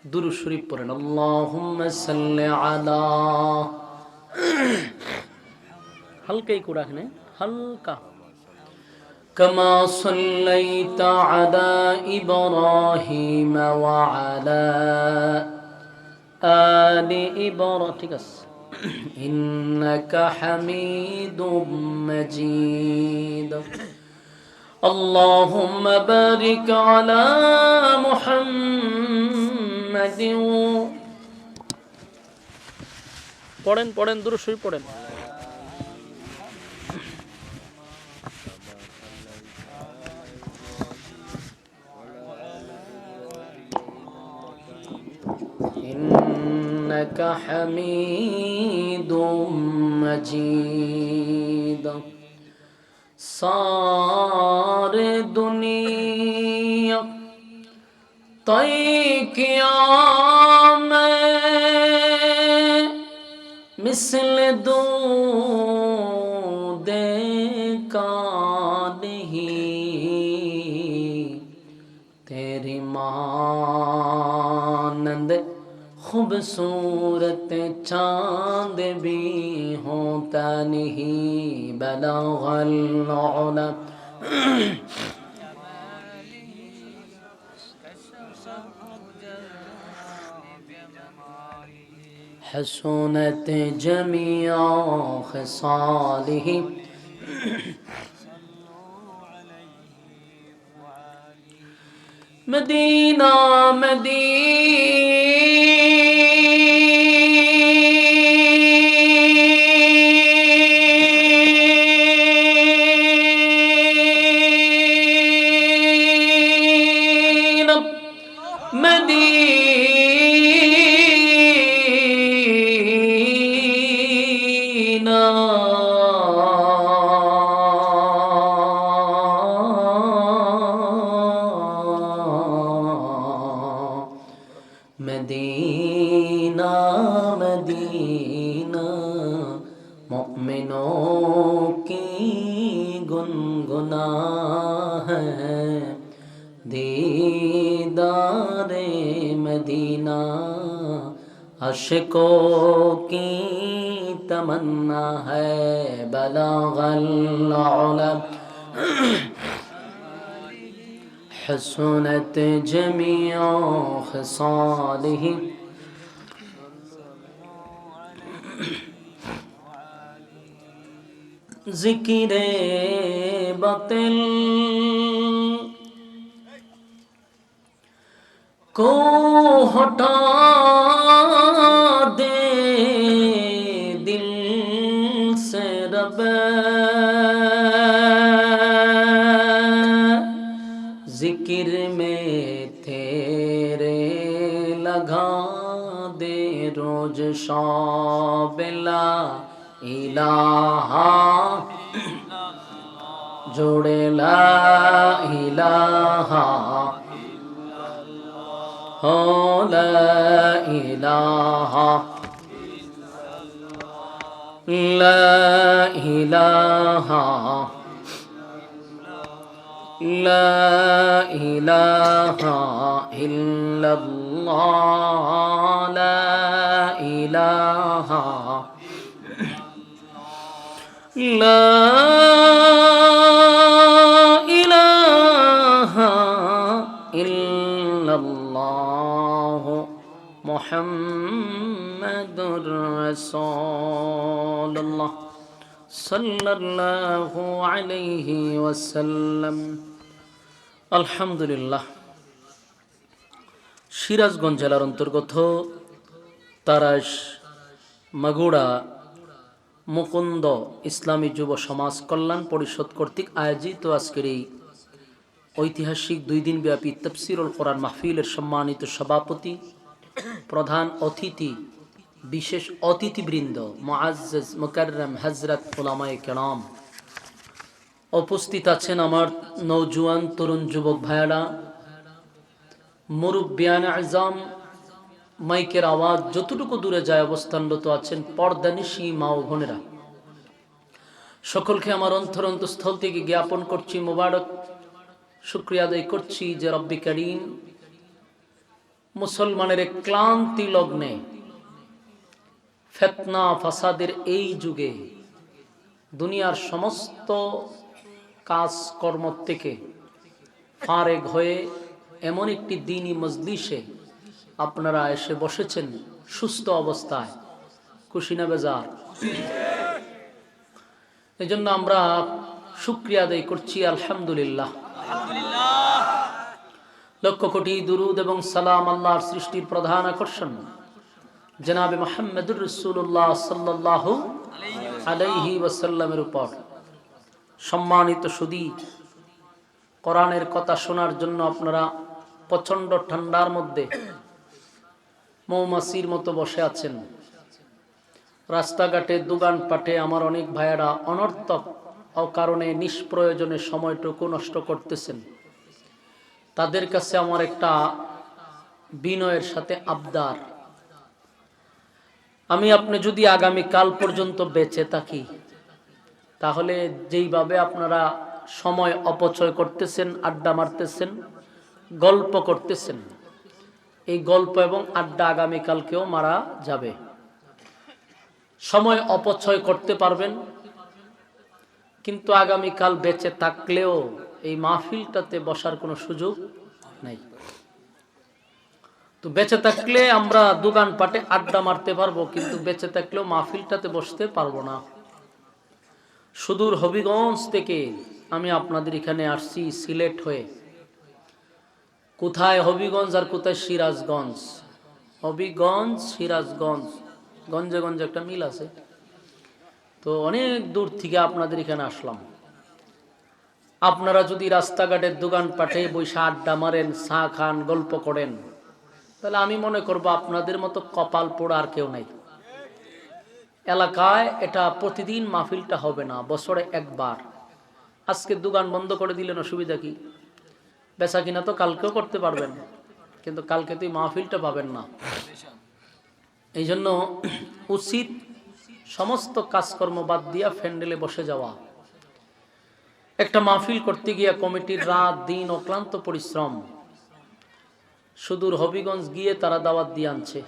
দুরূদ শরীফ পড়েন। আল্লাহুম্মা সাল্লি আলা, হালকা একটু রাখেন, হালকা। কামা সাল্লাইতা আলা ইব্রাহিম ওয়া আলা আলি ইব্রাহিম, ঠিক আছে। ইন্নাকা হামিদুম মাজিদ। আল্লাহুম্মা বারিক আলা মুহাম্মাদিন, পড়েন পড়েন, দুরূদ শরীফ পড়েন। ইন্নাকা হামিদুম মাজিদ। सारे दुनिया तय किया मैं मिसल दो देखा नहीं, तेरी मानंद खूबसूरत चांद भी होता नहीं, बलगल उला। हसूनत जमिया खसालिही, Medina Medina Medina Medina Medina मोमिनों की गुनगुना है, दीदारे मदीना आशिकों की तमन्ना है, बलगल उला। हसूनत जमिया खसालिही, जिक्रे बातिल को हटा दे दिल से रब, जिक्र में तेरे लगा दे रोज शाबिला इलाहा, जोड़े ला इलाहा हो ला इलाहा, ला इलाहा ला इलाहा इल्लल्लाह, ला इलाहा ला इलाहा इल्लल्लाह, मुहम्मदुर रसूलुल्लाह सल्लल्लाहु अलैहि वसल्लम। আলহামদুলিল্লাহ। সিরাজগঞ্জ জেলার অন্তর্গত তারাশ মাগুড়া মুকুন্দ ইসলামী যুব সমাজ কল্যাণ পরিষদ কর্তৃক আয়োজিত আজকের এই ঐতিহাসিক 2 দিনব্যাপী তাফসীরুল কোরআন মাহফিলের সম্মানিত সভাপতি, প্রধান অতিথি, বিশেষ অতিথিবৃন্দ, মুআজ্জাজ মুকাররম হযরত উলামায়ে কেরাম, উপস্থিত আছেন আমার নওজোয়ান তরুণ যুবক ভাইয়েরা, মুরব্বিয়ান আযম, মাইকের আওয়াজ যতটুকু দূরে যায় অবস্থানরত আছেন পর্দানিশী মা ও বোনেরা, সকলকে আমার অন্তরস্থল থেকে জ্ঞাপন করছি মোবারক, শুকরিয়া আদায় করছি যে রব্বি করিম মুসলমানের ক্লান্তি লগ্নে, ফিতনা ফাসাদের এই যুগে দুনিয়ার সমস্ত কাজকর্ম থেকে ফারেগ হয়ে এমন একটি দ্বীনি মজলিসে আপনারা এসে বসেছেন সুস্থ অবস্থায়, খুশি না বেজার? এই জন্য আমরা শুকরিয়া আদায় করছি, আলহামদুলিল্লাহ। লক্ষ কোটি দুরুদ এবং সালাম আল্লাহর সৃষ্টির প্রধান আকর্ষণ জনাবে মুহাম্মদুর রাসূলুল্লাহ সাল্লাল্লাহু আলাইহি ওয়াসাল্লামের উপর। সম্মানিত সুধী, কোরআনের কথা শোনার জন্য আপনারা প্রচন্ড ঠান্ডার মধ্যে মৌমাছির মতো বসে আছেন। রাস্তাঘাটে দোকানপাটে আমার অনেক ভাইয়েরা অনর্থক অকারণে নিষ্প্রয়োজনে সময়টুকু নষ্ট করতেছেন। তাদের কাছে আমার একটা বিনয়ের সাথে আবদার, আপনি যদি আগামী কাল পর্যন্ত বেঁচে থাকি, তাহলে যেইভাবে আপনারা সময় অপচয় করতেছেন, আড্ডা মারতেছেন, গল্প করতেছেন, এই গল্প এবং আড্ডা আগামীকালকেও মারা যাবে। সময় অপচয় করতে পারবেন, কিন্তু আগামীকাল বেঁচে থাকলেও এই মাহফিলটাতে বসার কোনো সুযোগ নাই। তো বেঁচে থাকলে আমরা দোকানপাটে আড্ডা মারতে পারবো, কিন্তু বেঁচে থাকলেও মাহফিলটাতে বসতে পারবো না। সুদূর হবিগঞ্জ থেকে আমি আপনাদের এখানে আসছি সিলেট হয়ে। কোথায় হবিগঞ্জ আর কোথায় সিরাজগঞ্জ? হবিগঞ্জ সিরাজগঞ্জ, গঞ্জে গঞ্জে একটা মিল আছে। তো অনেক দূর থেকে আপনাদের এখানে আসলাম। আপনারা যদি রাস্তাঘাটের দোকানপাটে বসে আড্ডা মারেন, চা খান, গল্প করেন, তাহলে আমি মনে করব আপনাদের মতো কপাল পোড়া আর কেউ নাই এলাকায়। এটা প্রতিদিন মাহফিলটা হবে না, বছরে একবার। আজকে দোকান বন্ধ করে দিলেন, অসুবিধা কি? বেচা কিনা তো কালকেও করতে পারবেন, কিন্তু কালকে তো মাহফিলটা পাবেন না। এই জন্য উচিত সমস্ত কাজকর্ম বাদ দিয়া ফ্যান্ডেলে বসে যাওয়া। একটা মাহফিল করতে গিয়া কমিটির রাত দিন অক্লান্ত পরিশ্রম, সুদূর হবিগঞ্জ গিয়ে তারা দাওয়াত দিয়ে আনছে,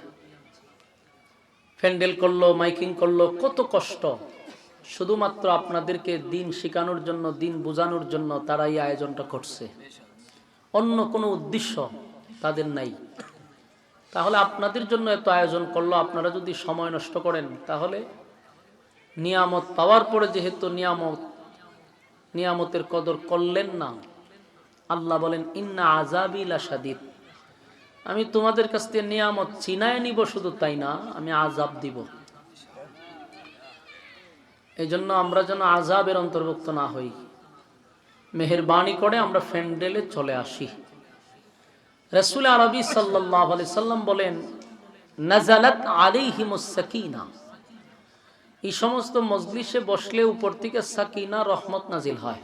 প্যান্ডেল করলো, মাইকিং করলো, কত কষ্ট। শুধুমাত্র আপনাদেরকে দিন শেখানোর জন্য, দিন বোঝানোর জন্য তারা এই আয়োজনটা করছে, অন্য কোনো উদ্দেশ্য তাদের নাই। তাহলে আপনাদের জন্য এত আয়োজন করলো, আপনারা যদি সময় নষ্ট করেন, তাহলে নিয়ামত পাওয়ার পরে যেহেতু নিয়ামতের কদর করলেন না, আল্লাহ বলেন ইন্না আযাবি লাশাদীদ, আমি তোমাদের কাছ থেকে নিয়ামত ছিনায় নিব, শুধু তাই না, আমি আযাব দিব। এই জন্য আমরা যেন আযাবের অন্তর্ভুক্ত না হই। মেহেরবানি করে আমরা ফ্যান্ডেলে চলে আসি। রাসূল আরবি সাল্লাল্লাহু আলাইহি সাল্লাম বলেন নাযালাত আলাইহিমুস সাকিনা, এই সমস্ত মজলিসে বসলে উপর থেকে সাকিনা, রহমত নাজিল হয়।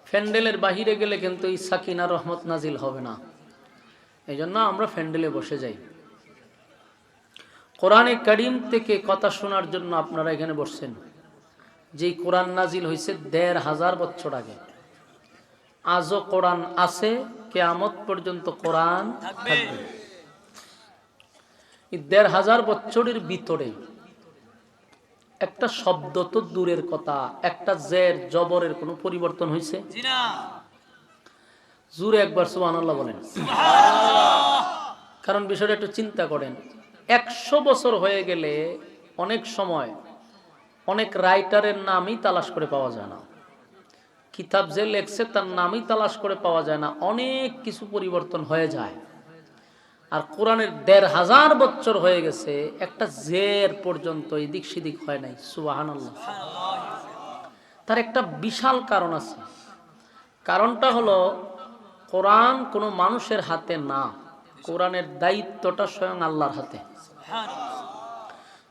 ফ্যান্ডেলের বাহিরে গেলে কিন্তু এই সাকিনা, রহমত নাজিল হবে না। এই জন্য আমরা ফ্যান্ডেলে বসে যাই। কোরআনে কারীম থেকে কথা শোনার জন্য আপনারা এখানে বসছেন। যেই কোরআন নাজিল হয়েছে ১৫০০ বছর আগে, আজও কোরআন আছে, কিয়ামত পর্যন্ত কোরআন থাকবে। এই ১৫০০ বছরের ভিতরে একটা শব্দ তো দূরের কথা, একটা জের জবরের কোনো পরিবর্তন হয়েছে? জোরে একবার সুবহানাল্লাহ বলেন। কারণ বিষয়টা একটু চিন্তা করেন, ১০০ বছর হয়ে গেলে অনেক সময় অনেক রাইটারের নামই তালাশ করে পাওয়া যায় না, কিতাব যে লেখছে তার নামই তালাশ করে পাওয়া যায় না, অনেক কিছু পরিবর্তন হয়ে যায়। আর কোরআনের ১৫০০ বছর হয়ে গেছে, একটা জের পর্যন্ত এদিক সেদিক হয় নাই। সুবহানাল্লাহ। তার একটা বিশাল কারণ আছে। কারণটা হলো কোরআন কোনো মানুষের হাতে না, কোরআনের দায়িত্বটা স্বয়ং আল্লাহর হাতে।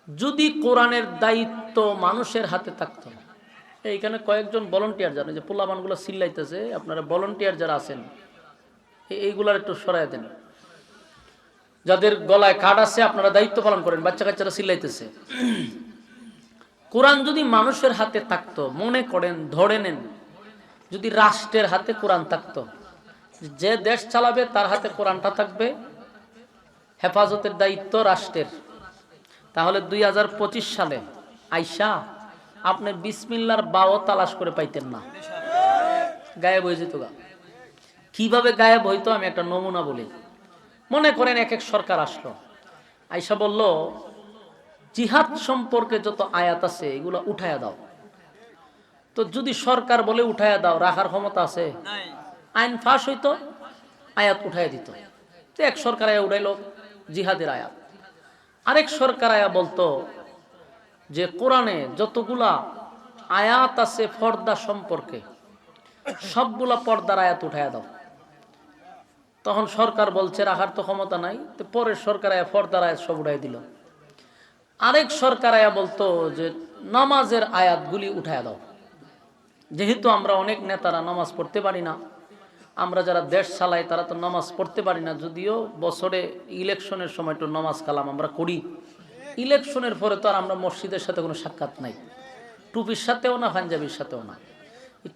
যদি কোরআনের দায়িত্ব মানুষের হাতে থাকতো, এইখানে কয়েকজন ভলান্টিয়ার জানে যে পোলাপানগুলো চিল্লাইতেছে, আপনারা ভলান্টিয়ার যারা আছেন এইগুলার একটু সরাই দেন। যাদের গলায় কার্ড আছে আপনারা দায়িত্ব পালন করেন, বাচ্চা কাচ্চারা চিল্লাইতেছে। কোরআন যদি মানুষের হাতে থাকতো, মনে করেন, ধরে নেন যদি রাষ্ট্রের হাতে কোরআন থাকতো, যে দেশ চালাবে তার হাতে কোরআনটা থাকবে, হেফাজতের দায়িত্ব রাষ্ট্রের। তাহলে 2025 সালে আইসা আপনি বিসমিল্লাহর বাও তালাশ করে পাইতেন না, গায়েব হয়ে যেত। কিভাবে গায়েব হইতো আমি একটা নমুনা বলি। মনে করেন এক এক সরকার আসলো, আইসা বলল জিহাদ সম্পর্কে যত আয়াত আছে এগুলো উঠায়া দাও। তো যদি সরকার বলে উঠায়া দাও, রাখার ক্ষমতা আছে? আইন ফাঁস হইতো, আয়াত উঠাইয়া দিত। তো এক সরকার আয়া উঠাইল জিহাদের আয়াত, আরেক সরকার আয়া বলতো যে কোরআনে যতগুলা আয়াত আছে পর্দা সম্পর্কে সবগুলা পর্দার আয়াত উঠাইয়া দাও। তখন সরকার বলছে রাখার তো ক্ষমতা নাই, তো পরের সরকার আয়া পর্দার আয়াত সব উঠাই দিল। আরেক সরকার আয়া বলতো যে নামাজের আয়াতগুলি উঠাইয়া দাও। যেহেতু আমরা অনেক নেতারা নামাজ পড়তে পারি না, আমরা যারা দেশ চালাই তারা তো নামাজ পড়তে পারি না, যদিও বছরে ইলেকশনের সময় একটু নামাজ কালাম আমরা করি। ইলেকশনের পরে তো আর আমরা মসজিদের সাথে কোনো সাক্ষাৎ নাই, টুপির সাথেও না, পাঞ্জাবির সাথেও না।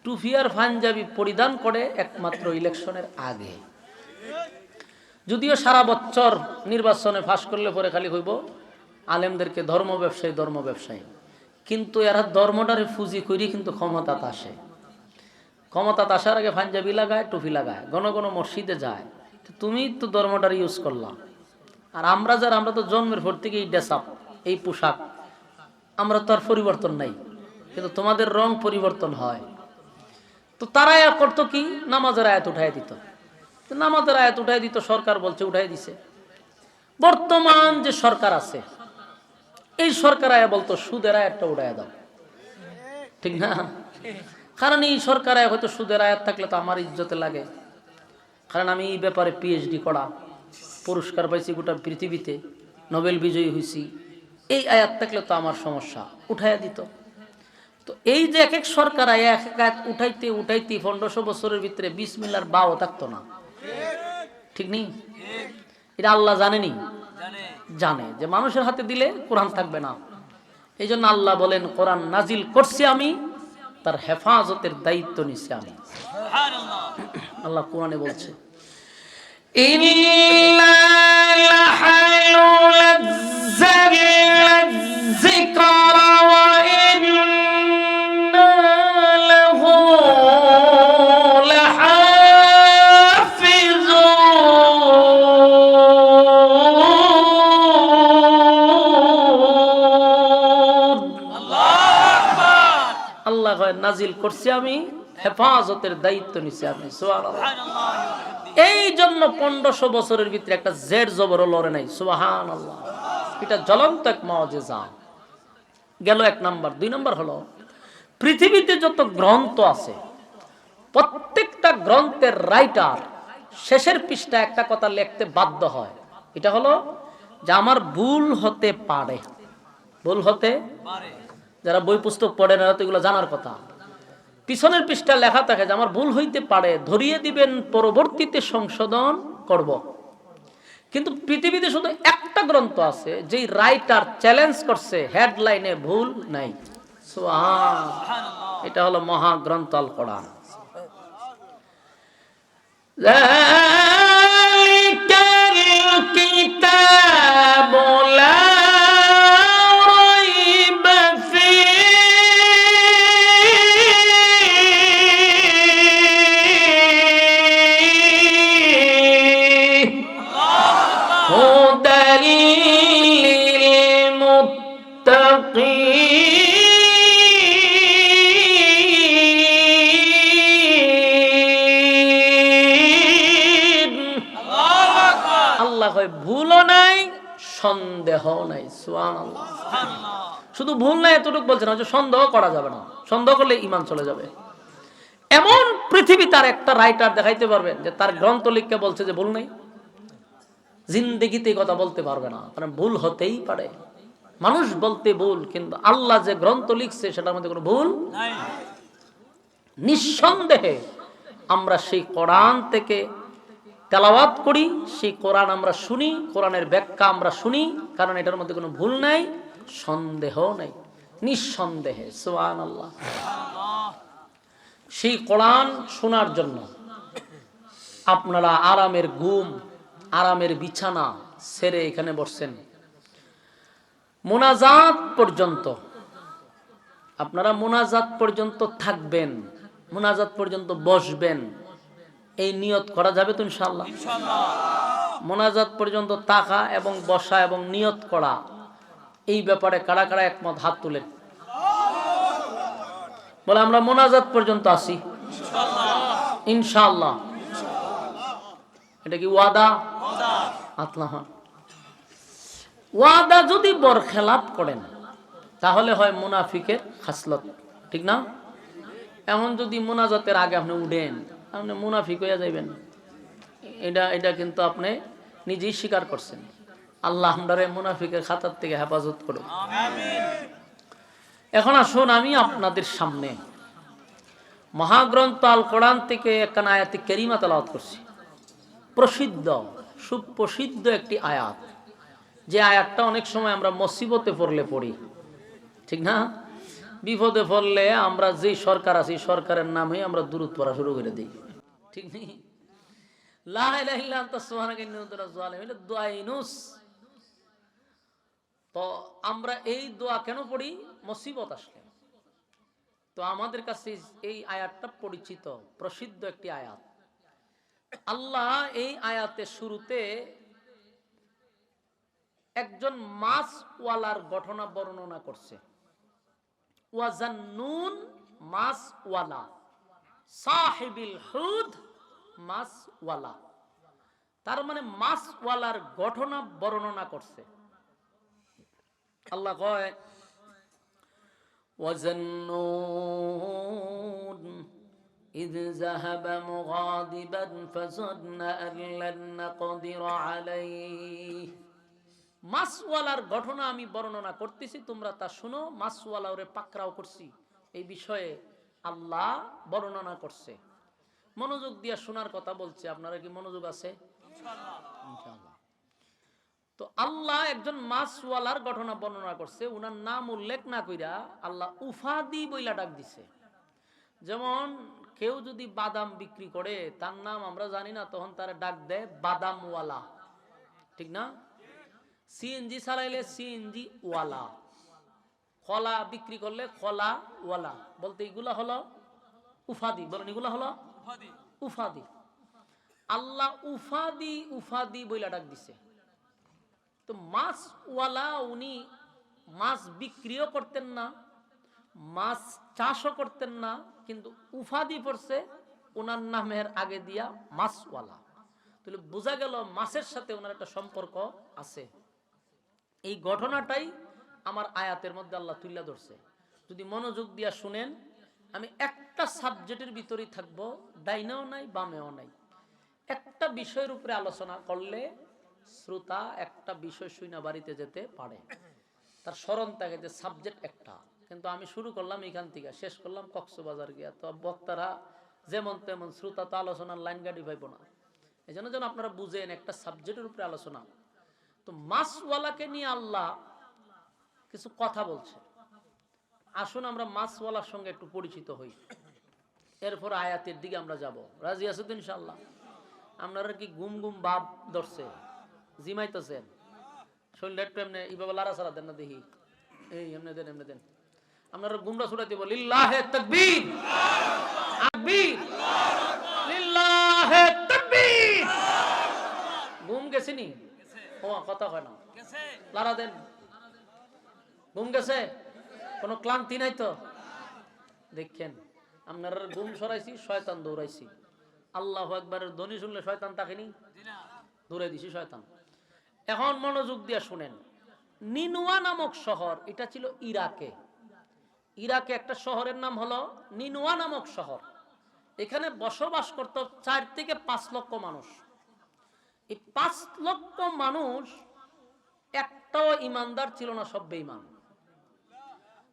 টুপি আর পাঞ্জাবি পরিধান করে একমাত্র ইলেকশনের আগে। যদিও সারা বছর নির্বাচনে ফাঁস করলে পরে খালি হইব আলেমদেরকে ধর্ম ব্যবসায়ী, কিন্তু এরা ধর্মটারে ফুজি করি কিন্তু ক্ষমতাতে আসে। ক্ষমতাতে আসার আগে পাঞ্জাবি লাগায়, টুপি লাগায়, ঘন ঘন মসজিদে যায়। তুমি তো ধর্মটার ইউজ করলাম। আর আমরা তো জন্মের পর থেকে এই ড্রেস আপ, এই পোশাক, আমরা তো আর পরিবর্তন নাই, কিন্তু তোমাদের রং পরিবর্তন হয়। তো তারা করতো কি, নামাজের আয়াত উঠাই দিত। নামাজের আয়াত উঠাই দিত, সরকার বলছে উঠাই দিছে। বর্তমান যে সরকার আছে এই সরকার আয়া বলতো সুদের আয়াতটা উঠাই দাও, ঠিক না? কারণ এই সরকার আয়া হয়তো সুদের আয়াত থাকলে তো আমার ইজ্জতে লাগে, কারণ আমি এই ব্যাপারে পিএইচডি করা, পুরস্কার পাইছি গোটা পৃথিবীতে, নোবেল বিজয়ী হয়েছি, এই আয়াত থাকলে তো আমার সমস্যা, উঠাইয়া দিত। তো এই যে এক এক সরকার আয়া এক এক আয়াত উঠাইতে 1500 বছরের ভিতরে বিসমিল্লাহর বাও থাকতো না, ঠিক নেই? এটা আল্লাহ জানেনি, জানে যে মানুষের হাতে দিলে কোরআন থাকবে না। এই জন্য আল্লাহ বলেন কোরআন নাজিল করছি আমি, তার হেফাজতের দায়িত্ব নিচ্ছি আমি। আল্লাহ কোরআনে বলছে নাজিল করছি আমি, হেফাজতের দায়িত্ব নিচ্ছি আমি। সুবহানাল্লাহ। এই জন্য 1500 বছরের ভিতরে একটা জের জবর লড়ে নাই। সুবহানাল্লাহ। এটা জ্বলন্ত এক মুজিজা গেল, এক নাম্বার। 2 নাম্বার হলো পৃথিবীতে যত গ্রন্থ আছে প্রত্যেকটা গ্রন্থের রাইটার শেষের পৃষ্ঠা একটা কথা লিখতে বাধ্য হয়, এটা হলো যে আমার ভুল হতে পারে, ভুল হতে পারে। যারা বই পুস্তক পড়ে না তো এগুলো জানার কথা। পিছনের পৃষ্ঠা লেখা থাকে যে আমার ভুল হইতে পারে, ধরিয়ে দিবেন, পরবর্তীতে সংশোধন করব। কিন্তু পৃথিবীতে শুধু একটা গ্রন্থ আছে যেই রাইটার চ্যালেঞ্জ করছে হেডলাইনে ভুল নাই। সুবহানাল্লাহ। এটা হলো মহাগ্রন্থ আল কোরআন। যালিকাল কিতাবু লা ভুলও নাই, সন্দেহ নাই। সুবহানাল্লাহ। শুধু ভুল নাই এতটুকু বলছে না, যে সন্দেহ করা যাবে না, সন্দেহ করলে ঈমান চলে যাবে। এমন পৃথিবী তার একটা রাইটার দেখাইতে পারবেন যে তার গ্রন্থ লিখে বলছে যে ভুল নেই, জিন্দেগিতে কথা বলতে পারবে না, কারণ ভুল হতেই পারে। মানুষ বলতে ভুল, কিন্তু আল্লাহ যে গ্রন্থ লিখছে সেটার মধ্যে কোনো ভুল নাই। নিঃসন্দেহে আমরা সেই কোরআন থেকে তেলাওয়াত করি, সেই কোরআন আমরা শুনি, কোরআনের ব্যাখ্যা আমরা শুনি, কারণ এটার মধ্যে কোনো ভুল নাই, সন্দেহ নাই, নিঃসন্দেহে। সুবহানাল্লাহ। সেই কোরআন শোনার জন্য আপনারা আরামের ঘুম, আরামের বিছানা ছেড়ে এখানে বসছেন। মোনাজাত পর্যন্ত আপনারা মোনাজাত পর্যন্ত থাকবেন, মোনাজাত পর্যন্ত বসবেন, এই নিয়ত করা যাবে তো ইনশাআল্লাহ? মোনাজাত পর্যন্ত থাকা এবং বসা এবং নিয়ত করা, এই ব্যাপারে কারা কারা একমত হাত তুলেন। বলে আমরা মোনাজাত পর্যন্ত আসি ইনশাআল্লাহ। এটা কি ওয়াদা? আল্লাহ ওয়াদা যদি বরখেলাপ করেন তাহলে হয় মুনাফিকের খাসলত, ঠিক না? এখন যদি মোনাজাতের আগে আপনি উঠেন, আপনি মুনাফিক হয়ে যাইবেন। এটা কিন্তু আপনি নিজেই স্বীকার করছেন। আল্লাহ আমরারে মুনাফিকের খাতার থেকে হেফাজত করুন। এখন আসুন আমি আপনাদের সামনে মহাগ্রন্থ আল কোরআন থেকে একখানা আয়াতে কারিমা তেলাওয়াত করছি। প্রসিদ্ধ, সুপ্রসিদ্ধ একটি আয়াত, যে আয়াতটা অনেক সময় আমরা মুসিবতে পড়লে পড়ি, ঠিক না? বিপদে পড়লে আমরা যে সরকার আছি সরকারের নামে আমরা দুরূদ পড়া শুরু করে দিই, ঠিক নেই? লা ইলাহা ইল্লা আনতা সুবহানাকা ইন্নী কুনতু মিনাজ জালিমিন, এটা দোয়া ইউনূস। তো আমরা এই দোয়া কেন পড়ি? মুসিবত আসলে। তো আমাদের কাছে এই আয়াতটা পরিচিত, প্রসিদ্ধ একটি আয়াত। আল্লাহ এই আয়াতের শুরুতে একজন মাছওয়ালার ঘটনা বর্ণনা করছে। ওয়াজান্নুন মাছওয়ালা, সাহিবিল হুদ মাছওয়ালা, তার মানে মাছওয়ালার ঘটনা বর্ণনা করছে। আল্লাহ কয় ওয়াজান্নুন إذ ذهب مغاضبا فظن أن لن نقدر عليه। মাছওয়ালার ঘটনা আমি বর্ণনা করতেছি, তোমরা তা শুনো। মাছওয়ালা ওরে পাকড়াও করছি, এই বিষয়ে আল্লাহ বর্ণনা করছে। মনোযোগ দিয়ে শোনার কথা বলছে, আপনারা কি মনোযোগ আছে? ইনশাআল্লাহ। তো আল্লাহ একজন মাছওয়ালার ঘটনা বর্ণনা করছে, উনার নাম উল্লেখ না কইরা আল্লাহ উফাদি বইলা ডাক দিছে। যেমন কেউ যদি বাদাম বিক্রি করে, তার নাম আমরা জানি না, তখন তারা ডাক দেয় বাদামওয়ালা, ঠিক না? সিএনজি চালাইলে সিএনজি ওয়ালা, কলা বিক্রি করলে কলা ওয়ালা, বলতে এগুলা হলো উফাদি। বলেন এগুলা হলো উফাদি। আল্লাহ উফাদি উফাদি বইলা ডাক দিছে। তো মাছওয়ালা উনি মাছ বিক্রিও করতেন না, মাছ চাষও করতেন না, কিন্তু উফাদি পড়ছে ওনার নামের আগে দিয়া মাছওয়ালা। তাহলে বোঝা গেল মাছের সাথে ওনার একটা সম্পর্ক আছে। এই ঘটনাটাই আমার আয়াতের মধ্যে আল্লাহ তুলে ধরছে। যদি মনোযোগ দিয়া শুনেন, আমি একটা সাবজেক্টের ভিতরেই থাকবো, ডাইনেও নাই বামেও নাই। একটা বিষয়ের উপরে আলোচনা করলে শ্রোতা একটা বিষয় শুনে বাড়িতে যেতে পারে, তার স্মরণ থাকে যে সাবজেক্ট একটা। কিন্তু আমি শুরু করলাম এখান থেকে, শেষ করলাম কক্সবাজার গিয়া, তো বক্তারা যেমন তেমন, শ্রোতা তো আলোচনার লাইন গাড়ি পাইব না। এই জন্য যেন আপনারা বুঝেন একটা সাবজেক্টের উপরে আলোচনা। তো মাছওয়ালাকে নিয়ে আল্লাহ কিছু কথা বলছে। আসুন আমরা মাছওয়ালার সঙ্গে একটু পরিচিত হই, এরপর আয়াতের দিকে আমরা যাব। রাজি আছো তো ইনশাআল্লাহ? আপনারা কি গুম গুম ভাব ধরছে, জিমাইতেছেন? শরীরটা একটু এমনি এইভাবে লাড়া ছাড়া দেন না দেখি, এই এমনি দেন এমনি দেন। আপনারা গুমরা ছুটাইতে বল লিল্লাহে তাকবীর, তাকবীর, লিল্লাহে তাকবীর। ঘুম গেছিনি? ও কথা হয় না, লাড়া দেন। ঘুম গেছে? কোনো ক্লান্তি নাই তো? দেখেন আপনারা ঘুম সরাইছি, শয়তান দৌড়াইছি। আল্লাহু আকবারের ধ্বনি শুনলে শয়তান তাকেনি, দৌড়াই দিছি শয়তান। এখন মনোযোগ দিয়ে শুনেন। নিনুয়া নামক শহর, এটা ছিল ইরাকে। ইরাকে একটা শহরের নাম হলো নিনুয়া নামক শহর। এখানে বসবাস করত 4 থেকে 5 লক্ষ মানুষ। এই 5 লক্ষ মানুষ একটাও ইমানদার ছিল না, সব বেঈমান।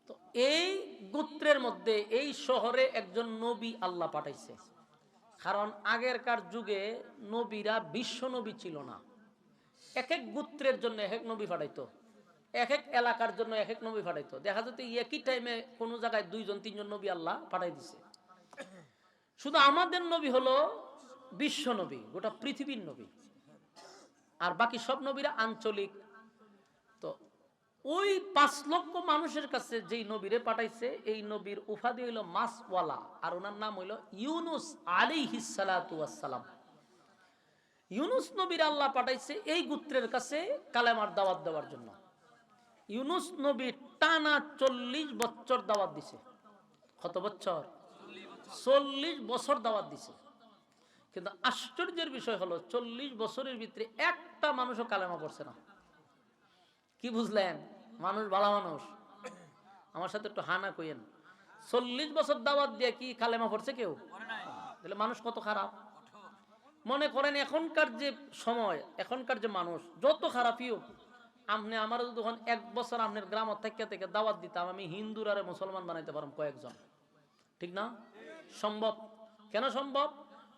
তো এই গোত্রের মধ্যে এই শহরে একজন নবী আল্লাহ পাঠাইছে। কারণ আগেরকার যুগে নবীরা বিশ্ব নবী ছিল না, এক এক গোত্রের জন্য এক এক নবী পাঠাইতো, এক এক এলাকার জন্য এক এক নবী পাঠাইতো। দেখা যেত একই টাইমে কোন জায়গায় 2 জন 3 জন নবী আল্লাহ পাঠাই দিছে। শুধু আমাদের নবী হলো বিশ্ব নবী, গোটা পৃথিবীর নবী, আর বাকি সব নবীরা আঞ্চলিক। তো ওই 5 লক্ষ মানুষের কাছে যেই নবীরে পাঠাইছে, এই নবীর উপাধি হইল মাসওয়ালা, আর ওনার নাম হইল ইউনুস আলাইহিস সালাতু ওয়াস সালাম। ইউনুস নবীর আল্লাহ পাঠাইছে এই গোত্রের কাছে কালেমার দাওয়াত দেওয়ার জন্য। ইউনুস নবী টানা 40 বছর দাওয়াত দিছে। কত বছর? 40 বছর দাওয়াত দিছে। কিন্তু আশ্চর্যের বিষয় হলো 40 বছরের ভিতরে একটা মানুষও কালেমা পড়ছে না। কি বুঝলেন? মানুষ ভালো মানুষ? আমার সাথে একটু হানা কইেন। 40 বছর দাওয়াত দিয়ে কি কালেমা পড়ছে কেউ? তাহলে মানুষ কত খারাপ। মনে করেন এখনকার যে সময়, এখনকার যে মানুষ যত খারাপই হোক, আপনি আমার যখন 1 বছর আপনার গ্রাম থেকে দাওয়াত দিতাম, আমি হিন্দুর আরে মুসলমান বানাইতে পারলাম কয়েকজন, ঠিক না? সম্ভব? কেন সম্ভব?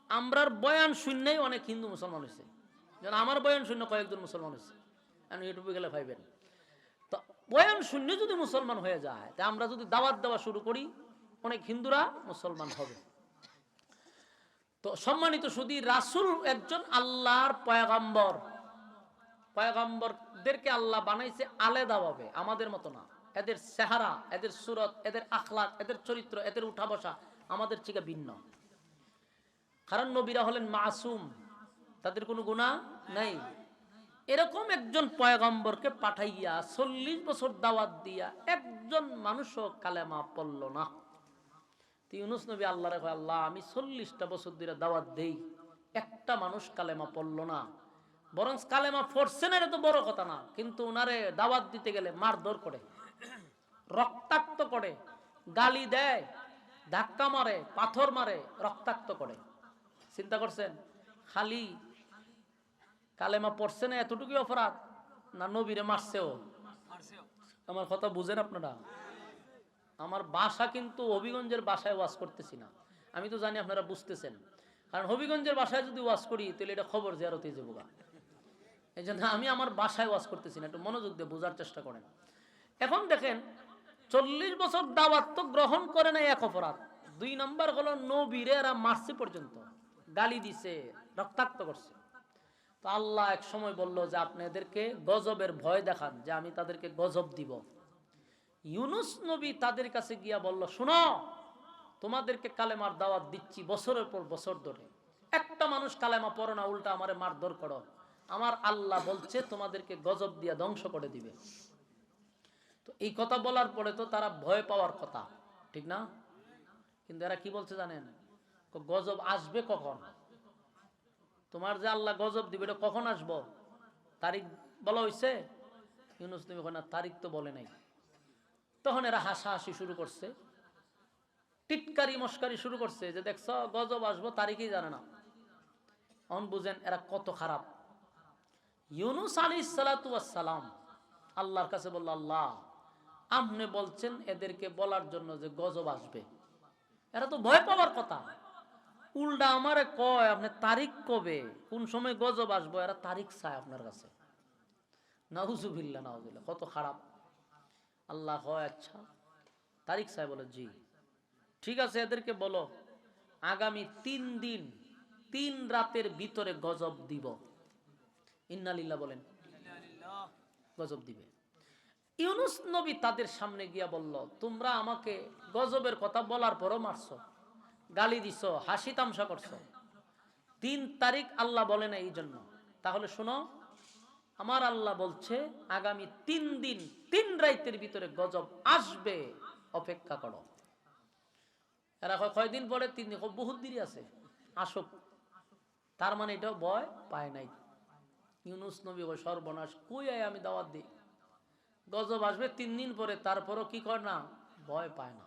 আমরার বয়ান শূন্যই অনেক হিন্দু মুসলমান হয়েছে। যেন আমার বয়ান শূন্য কয়েকজন মুসলমান হয়েছে, আমি ইউটিউবে গেলে পাইবেন। তো বয়ান শূন্য যদি মুসলমান হয়ে যায়, তা আমরা যদি দাওয়াত দেওয়া শুরু করি, অনেক হিন্দুরা মুসলমান হবে। তো সম্মানিত শুধু রাসূল একজন আল্লাহর পয়গম্বর। পয়গম্বরদেরকে আল্লাহ বানাইছে আলাদাভাবে, আমাদের মতো না। এদের চেহারা, এদের সুরত, এদের আখলাক, এদের চরিত্র, এদের উঠা বসা আমাদের থেকে ভিন্ন। কারণ নবীরা হলেন মাসুম, তাদের কোনো গুনাহ নাই। এরকম একজন পয়গম্বরকে পাঠাইয়া 40 বছর দাওয়াত দিয়া একজন মানুষও কালেমা পড়ল না। ইউনুস নবী আল্লাহরে কয়, আল্লাহ আমি 40টা বছর ধরে দাওয়াত দেই, একটা মানুষ কালেমা পড়ল না। বরং কালেমা পড়ছে না, এটা তো বড় কথা না, কিন্তু ওনারে দাওয়াত দিতে গেলে মারধর করে, রক্তাক্ত করে, গালি দেয়, ধাক্কা মারে, পাথর মারে, রক্তাক্ত করে। চিন্তা করছেন? খালি কালেমা পড়ছে না এতটুকুই অপরাধ, না নবীরে মারছেও? আমার কথা বুঝেন আপনারা? আমার বাসা কিন্তু হবিগঞ্জের বাসায় ওয়াজ করতেছি না, আমি তো জানি আপনারা বুঝতেছেন। কারণ হবিগঞ্জের বাসায় যদি ওয়াজ করি তাহলে এটা খবর জিয়ারতে যাবো। এই জন্য আমি আমার বাসায় ওয়াজ করতেছি না, একটু মনোযোগ দিয়ে বোঝার চেষ্টা করেন। এখন দেখেন 40 বছর দাওয়াত তো গ্রহণ করে নাই, এক অপরাধ। 2 নম্বর হলো নবীরে এরা মারছে পর্যন্ত, গালি দিছে, রক্তাক্ত করছে। তো আল্লাহ এক সময় বলল যে আপনি এদেরকে গজবের ভয় দেখান, যে আমি তাদেরকে গজব দিব। ইউনুস নবী তাদের কাছে গিয়া বলল, শুনো, তোমাদেরকে কালেমার দাওয়াত দিচ্ছি বছরের পর বছর ধরে, একটা মানুষ কালেমা পড়ো না, উল্টা আমারে মারধর করো। আমার আল্লাহ বলছে তোমাদেরকে গজব দিয়া ধ্বংস করে দিবে। তো এই কথা বলার পরে তো তারা ভয় পাওয়ার কথা, ঠিক না? কিন্তু এরা কি বলছে জানেন? গজব আসবে কখন? তোমার যে আল্লাহ গজব দিবে এটা কখন আসবো, তারিখ বলা হয়েছে? ইউনুস নবী কয় না, তারিখ তো বলে নাই। তখন এরা হাসাহাসি শুরু করছে, টিটকারি মস্কারি শুরু করছে, যে দেখছ গজব আসবো, তারিখই জানে না। এখন বুঝেন এরা কত খারাপ। ইউনুস আলাইহিস সালাতু ওয়াস সালাম আল্লাহর কাছে বলল, আল্লাহ আপনি বলছেন এদেরকে বলার জন্য যে গজব আসবে, এরা তো ভয় পাওয়ার কথা, উল্টা আমারে কয় আপনি তারিখ কবে, কোন সময় গজব আসবো, এরা তারিখ চায় আপনার কাছে। নাউজুবিল্লাহ, নাউজুবিল্লাহ, কত খারাপ। আল্লাহ হয় আচ্ছা তারিখ চায়? বলে জি, ঠিক আছে, এদেরকে বলো আগামী 3 দিন 3 রাতের ভিতরে গজব দিব। ইন্নালিল্লাহ বলেন, গজব দিবে। ইউনুস নবী তাদের সামনে গিয়া বলল, তোমরা আমাকে গজবের কথা বলার পরও মারছো, গালি দিছো, হাসি তামসা করছো। 3 তারিখ আল্লাহ বলে না এই জন্য। তাহলে শোনো, আমার আল্লাহ বলছে আগামী 3 দিন 3 রাতের ভিতরে গজব আসবে, অপেক্ষা করো। এরা কয়দিন পরে? 3 দিন। বহুত দেরি আছে, আসুক। তার মানে এটাও ভয় পায় নাই। ইউনুস নবী কয়, সর্বনাশ, কই আয় আমি দাওয়াত দিই, গজব আসবে 3 দিন পরে, তারপরও কি করে না, ভয় পায় না।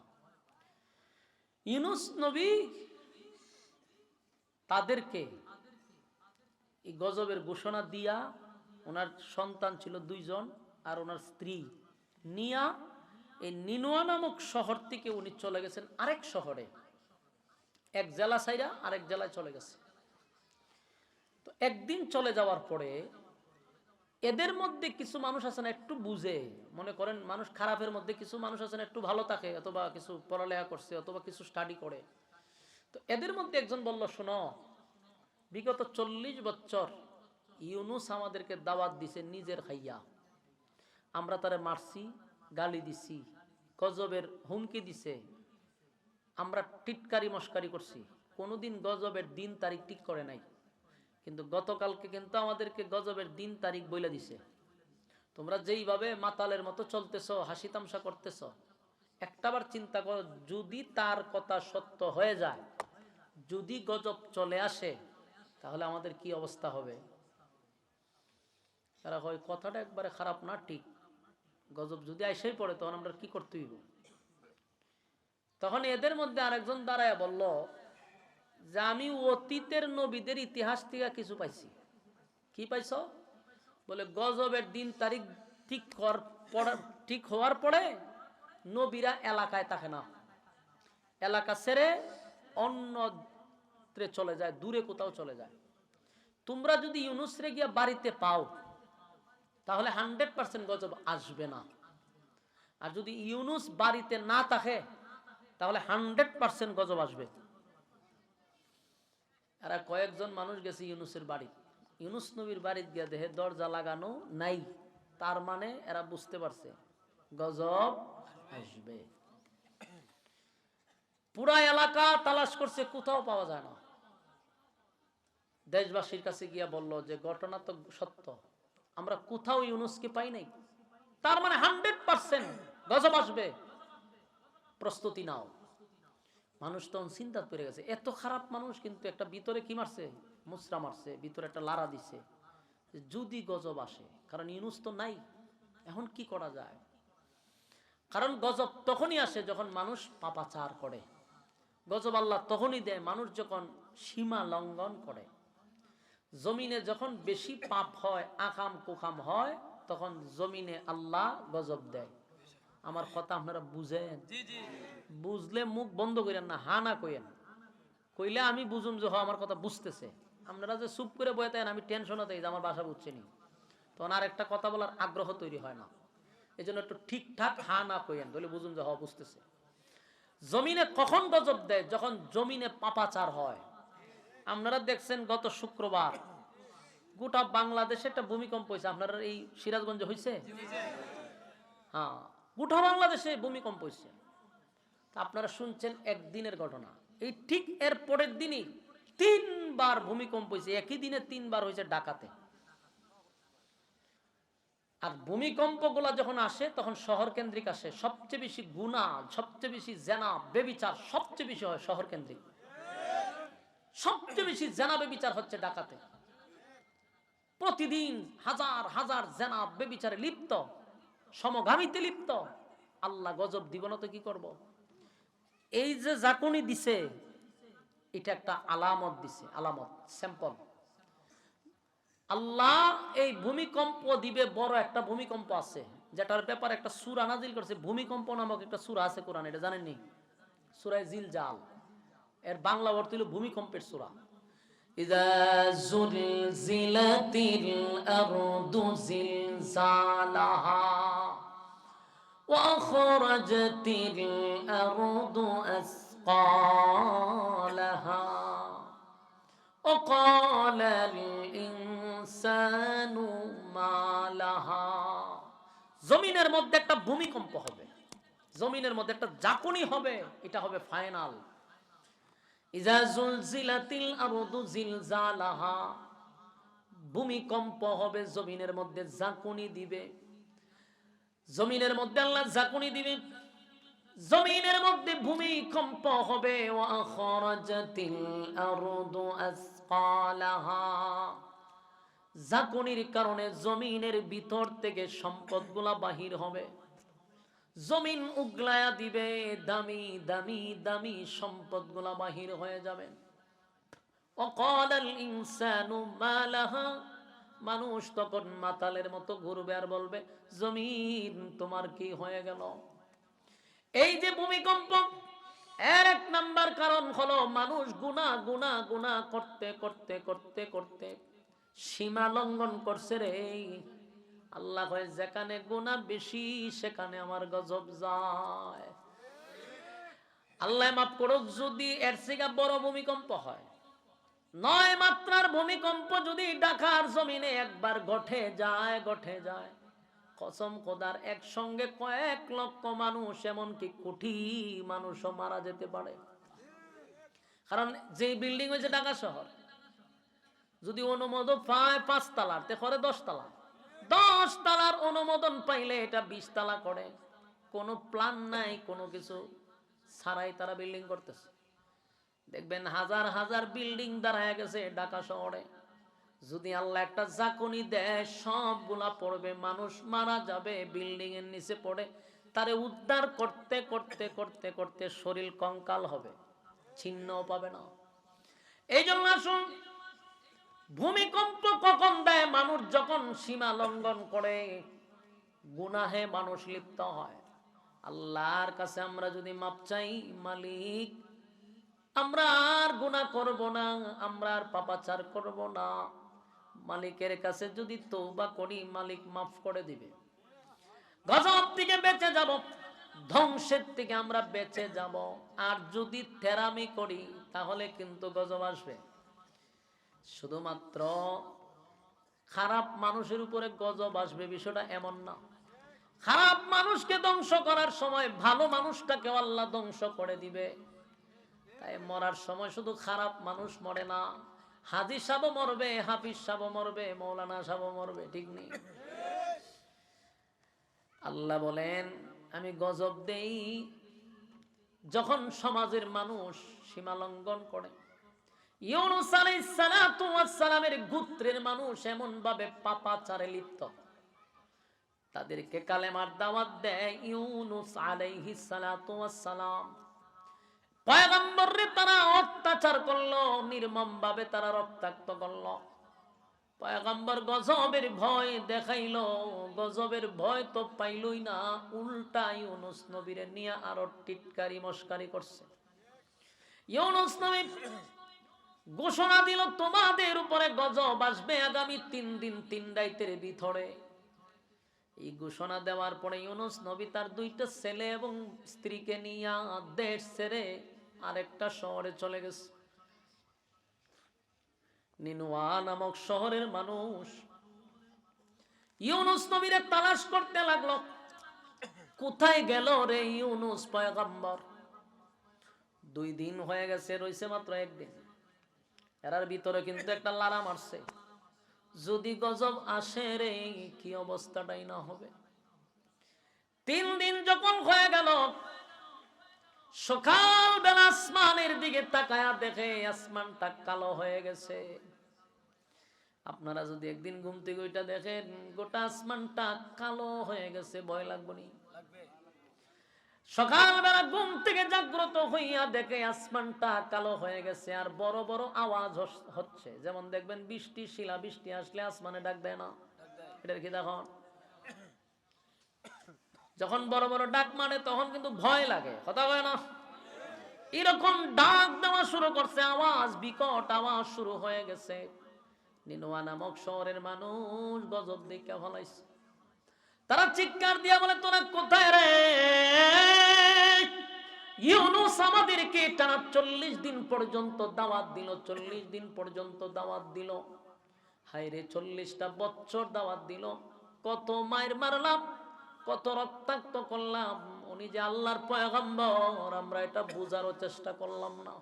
ইউনুস নবী তাদেরকে এই গজবের ঘোষণা দিয়া, ওনার সন্তান ছিল 2 জন, আর ওনার স্ত্রী নিয়া এই নিনুয়া নামক শহর থেকে উনি চলে গেছেন আরেক শহরে, এক জেলা সাইরা আরেক জেলায় চলে গেছে। তো একদিন চলে যাওয়ার পরে এদের মধ্যে কিছু মানুষ আছে না একটু বুঝে, মনে করেন মানুষ খারাপের মধ্যে কিছু মানুষ আছে না একটু ভালো থাকে, অথবা কিছু পড়ালেখা করছে, অথবা কিছু স্টাডি করে। তো এদের মধ্যে একজন বলল, শোনো, বিগত 40 বছর ইউনুস আমাদেরকে দাওয়াত দিছে নিজের খাইয়া, আমরা তারে মারছি, গালি দিছি, গজবের হুমকি দিছে, আমরা টিটকারি মস্কারি করছি, কোনোদিন গজবের দিন তারিখ ঠিক করে নাই। কিন্তু গতকালকে কিন্তু আমাদেরকে গজবের দিন তারিখ বইলা দিছে। তোমরা যেইভাবে মাতালের মতো চলতেছ, হাসি তামসা করতেছ, একটাবার চিন্তা করো, যদি তার কথা সত্য হয়ে যায়, যদি গজব চলে আসে, তাহলে আমাদের কি অবস্থা হবে? তারা হয় কথাটা একবারে খারাপ না, ঠিক। গজব যদি আইসেই পড়ে তখন আমরা কি করতে হইব? তখন এদের মধ্যে আরেকজন দাঁড়ায় বলল যে আমি অতীতের নবীদের ইতিহাস থেকে কিছু পাইছি। কি পাইছ? বলে গজবের দিন তারিখ ঠিক হওয়ার পরে নবীরা এলাকায় থাকে না, এলাকা ছেড়ে অন্যত্রে চলে যায়, দূরে কোথাও চলে যায়। তোমরা যদি ইউনুসরে গিয়া বাড়িতে পাও তাহলে 100% গজব আসবে না, আর যদি ইউনুস বাড়িতে না থাকে তাহলে 100% গজব আসবে। এরা কয়েকজন মানুষ গেছে ইউনুসের বাড়ি, ইউনুস নবীর বাড়িতে গিয়া দেহে দরজা লাগানো নাই, তার মানে এরা বুঝতে পারছে গজব আসবে। পুরা এলাকা তালাশ করছে, কোথাও পাওয়া যায় না। দেশবাসীর কাছে গিয়া বলল যে ঘটনা তো সত্য, আমরা কোথাও ইউনুসকে পাই নাই, তার মানে 100% গজব আসবে, প্রস্তুতি নাও। মানুষ তখন চিন্তা করে গেছে, এত খারাপ মানুষ, কিন্তু একটা ভিতরে কি মারছে? মুসরা মারছে, ভিতরে একটা লারা দিছে, যদি গজব আসে। কারণ ইউনুস তো নাই, এখন কি করা যায়? কারণ গজব তখনই আসে যখন মানুষ পাপাচার করে। গজব আল্লাহ তখনই দেয় মানুষ যখন সীমা লঙ্ঘন করে। জমিনে যখন বেশি পাপ হয়, আকাম কুকাম হয়, তখন জমিনে আল্লাহ গজব দেয়। আমার কথা আপনারা বুঝেন? বুঝলে মুখ বন্ধ করেন না, হা না কইেন। কইলে আমি বুঝুম যে আমার কথা বুঝতেছে। আপনারা যে চুপ করে বয়ে থাকেন, আমি টেনশন হতে যে আমার বাসা বুঝছেনি, তখন আর একটা কথা বলার আগ্রহ তৈরি হয় না। এই জন্য একটু ঠিকঠাক হা না কইেন, বলে বুঝুম যে বুঝতেছে। জমিনে কখন গজব দেয়? যখন জমিনে পাপাচার হয়। আপনারা দেখছেন গত শুক্রবার গোটা বাংলাদেশে একটা ভূমিকম্প হয়েছে। আপনারা এই সিরাজগঞ্জে হয়েছে? হ্যাঁ, গোটা বাংলাদেশে ভূমিকম্প হয়েছে। আপনারা শুনছেন একদিনের ঘটনা, এই ঠিক এর পরের দিনই 3বার ভূমিকম্প হয়েছে। একই দিনে 3বার হয়েছে ঢাকাতে। আর ভূমিকম্পগুলো যখন আসে তখন শহর কেন্দ্রিক আসে। সবচেয়ে বেশি গুনাহ, সবচেয়ে বেশি জেনা বেবিচার সবচেয়ে বেশি হয় শহর কেন্দ্রিক। সবচেয়ে বেশি জেনা বেবিচার হচ্ছে ঢাকাতে। প্রতিদিন হাজার হাজার জেনা বেবিচারে লিপ্ত, সমগামীতে লিপ্ত। আল্লাহ গজব দিব না তো কি করব? এই যে জাকুনি দিছে, এটা একটা আলামত দিছে, আলামত, স্যাম্পল। আল্লাহ এই ভূমিকম্প দিবে, বড় একটা ভূমিকম্প আছে, যেটার ব্যাপারে একটা সূরা নাজিল করছে। ভূমিকম্প নামক একটা সূরা আছে কোরআনে, এটা জানেননি? সূরা জিলজাল, এর বাংলা অর্থ হলো ভূমিকম্পের সূরা। ইযা যুলজিলাতিল আরদু জিলজালাহা ওয়া আখরাজাতিল আরদু আসকালাহা وقال الإنسان ما لها। জমিনের মধ্যে একটা ভূমিকম্প হবে, জমিনের মধ্যে একটা জাকুনি হবে, এটা হবে ফাইনাল। ইজা জুলজিলাতিল আরদু জিলজালাহা, ভূমিকম্প হবে, জমিনের মধ্যে জাকুনি দিবে। জমিনের মধ্যে আল্লাহ জাকুনি দিবে, জমিনের মধ্যে ভূমিকম্প হবে। ওয়া আখরাজাতিল আরদু আসকালাহা, জাকুনির কারণে জমিনের ভিতর থেকে সম্পদগুলা বাহির হবে, জমিন উগলায়া দিবে, দামি দামি দামি সম্পদগুলা বাহির হয়ে যাবে। ওয়াকালাল ইনসানু মা লাহা, মানুষ তখন মাতালের মতো ঘুরবে আর বলবে, জমিন তোমার কি হয়ে গেল? এই যে ভূমিকম্প, এক নাম্বার কারণ হলো মানুষ গুনাহ গুনাহ গুনাহ করতে করতে করতে করতে সীমা লঙ্ঘন করছে রে। আল্লাহ কয়, যেখানে গুনাহ বেশি সেখানে আমার গজব যায়। আল্লাহ মাফ করুক, যদি এর থেকে বড় ভূমিকম্প হয়, 9 মাত্রার ভূমিকম্প যদি ঢাকার জমিনে একবার ঘটে যায়, কসম খোদার একসঙ্গে কয়েক লক্ষ মানুষ, এমনকি কোটি মানুষও মারা যেতে পারে। কারণ যে বিল্ডিং হয়েছে ঢাকা শহর, যদি অনুমোদন পায় 5 তলার, তে করে 10 তলা, 10 তলার অনুমোদন পাইলে এটা 20 তলা করে। কোনো প্ল্যান নাই, কোনো কিছু ছাড়াই তারা বিল্ডিং করতেছে। দেখবেন হাজার হাজার বিল্ডিং দাঁড়ায় গেছে ঢাকা শহরে। যদি আল্লাহ একটা জাকুনি দেয়, সবগুলা পড়বে, মানুষ মারা যাবে, বিল্ডিং এর নিচে পড়ে। তারে উদ্ধার করতে করতে করতে করতে শরীর কঙ্কাল হবে, ছিন্নও পাবে না। এই জন্য আসুন, ভূমিকম্প কখন দেয়? মানুষ যখন সীমা লঙ্ঘন করে, গুনাহে মানুষ লিপ্ত হয়। আল্লাহর কাছে আমরা যদি মাপ চাই, মালিক আমরা আর গুনাহ করব না, আমরা আর পাপাচার করব না, মালিকের কাছে যদি তওবা করি, মালিক মাফ করে দিবে। গজব থেকে বেঁচে যাব, ধ্বংসের থেকে আমরা বেঁচে যাব। আর যদি তেরামি করি, তাহলে কিন্তু গজব আসবে। শুধুমাত্র খারাপ মানুষের উপরে গজব আসবে বিষয়টা এমন না। খারাপ মানুষকে ধ্বংস করার সময় ভালো মানুষটাকে আল্লাহ ধ্বংস করে দিবে। তাই মরার সময় শুধু খারাপ মানুষ মরে না, হাজী সাহেব মরবে, হাফিজ সাহেব মরবে, মৌলানা সাহেব মরবে, ঠিক নেই? আল্লাহ বলেন, আমি গজব দেই যখন সমাজের মানুষ সীমা লঙ্ঘন করে। ইউনূস আলাইহিস সালাতু ওয়াস সালামের গোত্রের মানুষ এমন ভাবে পাপাচারে লিপ্ত, তাদেরকে কালেমার দাওয়াত দেয় ইউনূস আলাইহিস সালাতু ওয়াস সালাম। পয়গম্বররে তারা অত্যাচার করলো, নির্মম ভাবে তারা রক্তাক্ত করলো। পয়গম্বর গজবের ভয় দেখাইলো, গজবের ভয় তো পাইলই না, উল্টা ইউনূস নবীরে নিয়ে আরো টিটকারি মস্কারি করছে। ইউনূস নবী ঘোষণা দিল, তোমাদের উপরে গজব আসবে আগামী 3 দিন 3 রাতের ভিতরে। এই ঘোষণা দেওয়ার পরে ইউনূস নবী তার 2টা ছেলে এবং স্ত্রীকে নিয়ে দেশ ছেড়ে আরেকটা শহরে চলে গেছে। নিনুয়া নামক শহরের মানুষ ইউনূস নবীরে তালাশ করতে লাগলো। কোথায় গেল রে ইউনূস পয়গম্বর? 2 দিন হয়ে গেছে, রইছে মাত্র 1 দিন। এরার ভিতরে কিন্তু একটা লারা মারছে, যদি গজব আসে রে কি অবস্থাটাই না হবে। 3 দিন যখন হয়ে গেল, সকাল বেলা আসমানের দিকে তাকায়া দেখে আসমানটা কালো হয়ে গেছে। আপনারা যদি একদিন ঘুম থেকে ওইটা দেখেন, গোটা আসমানটা কালো হয়ে গেছে, ভয় লাগবে নি? সকালবেলা ঘুম থেকে জাগ্রত হইয়া দেখে আসমানটা কালো হয়ে গেছে, আর বড় বড় আওয়াজ হচ্ছে। যেমন দেখবেন বৃষ্টি, শিলা বৃষ্টি আসলে আসমানে ডাক দেয় না? এটা কি দেখুন, যখন বড় বড় ডাক মারে তখন কিন্তু ভয় লাগে, কথা কয় না? এরকম ডাক দেওয়া শুরু করছে, আওয়াজ, বিকট আওয়াজ শুরু হয়ে গেছে। নিনুয়া নামক শহরের মানুষ গজব দেখে ফলাইছে। তারা চিৎকার দিয়া বলে, তোরা কোথায় রে? ইউনূস আমাদেরকে টানা 40 দিন পর্যন্ত দাওয়াত দিল, 40 দিন পর্যন্ত দাওয়াত দিল। হায় রে, 40টা বছর দাওয়াত দিল। কত মায়ের মারলাম, কত রক্তাক্ত করলাম। উনি যে আল্লাহর পয়গম্বর, আমরা এটা বোঝারও চেষ্টা করলাম না।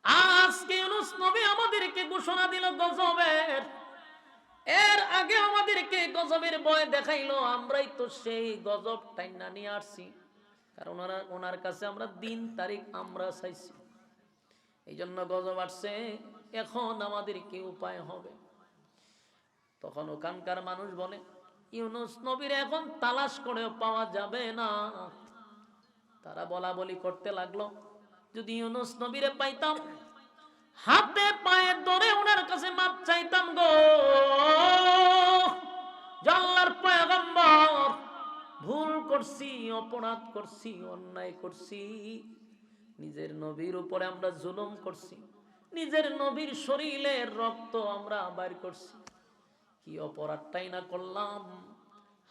আজকে ইউনূস নবী আমাদেরকে ঘোষণা দিল গজবের। এর আগে আমাদেরকে গজবের ভয় দেখাইলো, আমরাই তো সেই গজব টাইনা নিয়ে আসছি। কারণ ওনার কাছে আমরা দিন তারিখ আমরা চাইছি, এই জন্য গজব আসছে। এখন আমাদের কি উপায় হবে? তখন ওখানকার মানুষ বলে, ইউনূস নবীর এখন তালাশ করেও পাওয়া যাবে না। তারা বলা বলি করতে লাগলো, যদি ইউনূস নবীরে পাইতাম, হাতে পায়ে ধরে ওনার কাছে মাপ চাইতাম গো, আল্লাহর পয়গম্বর, ভুল করছি, অপরাধ করছি, অন্যায় করছি, নিজের নবীর উপরে আমরা জুলুম করছি, নিজের নবীর শরীরের রক্ত আমরা বাইর করছি, কি অপরাধটাই না করলাম।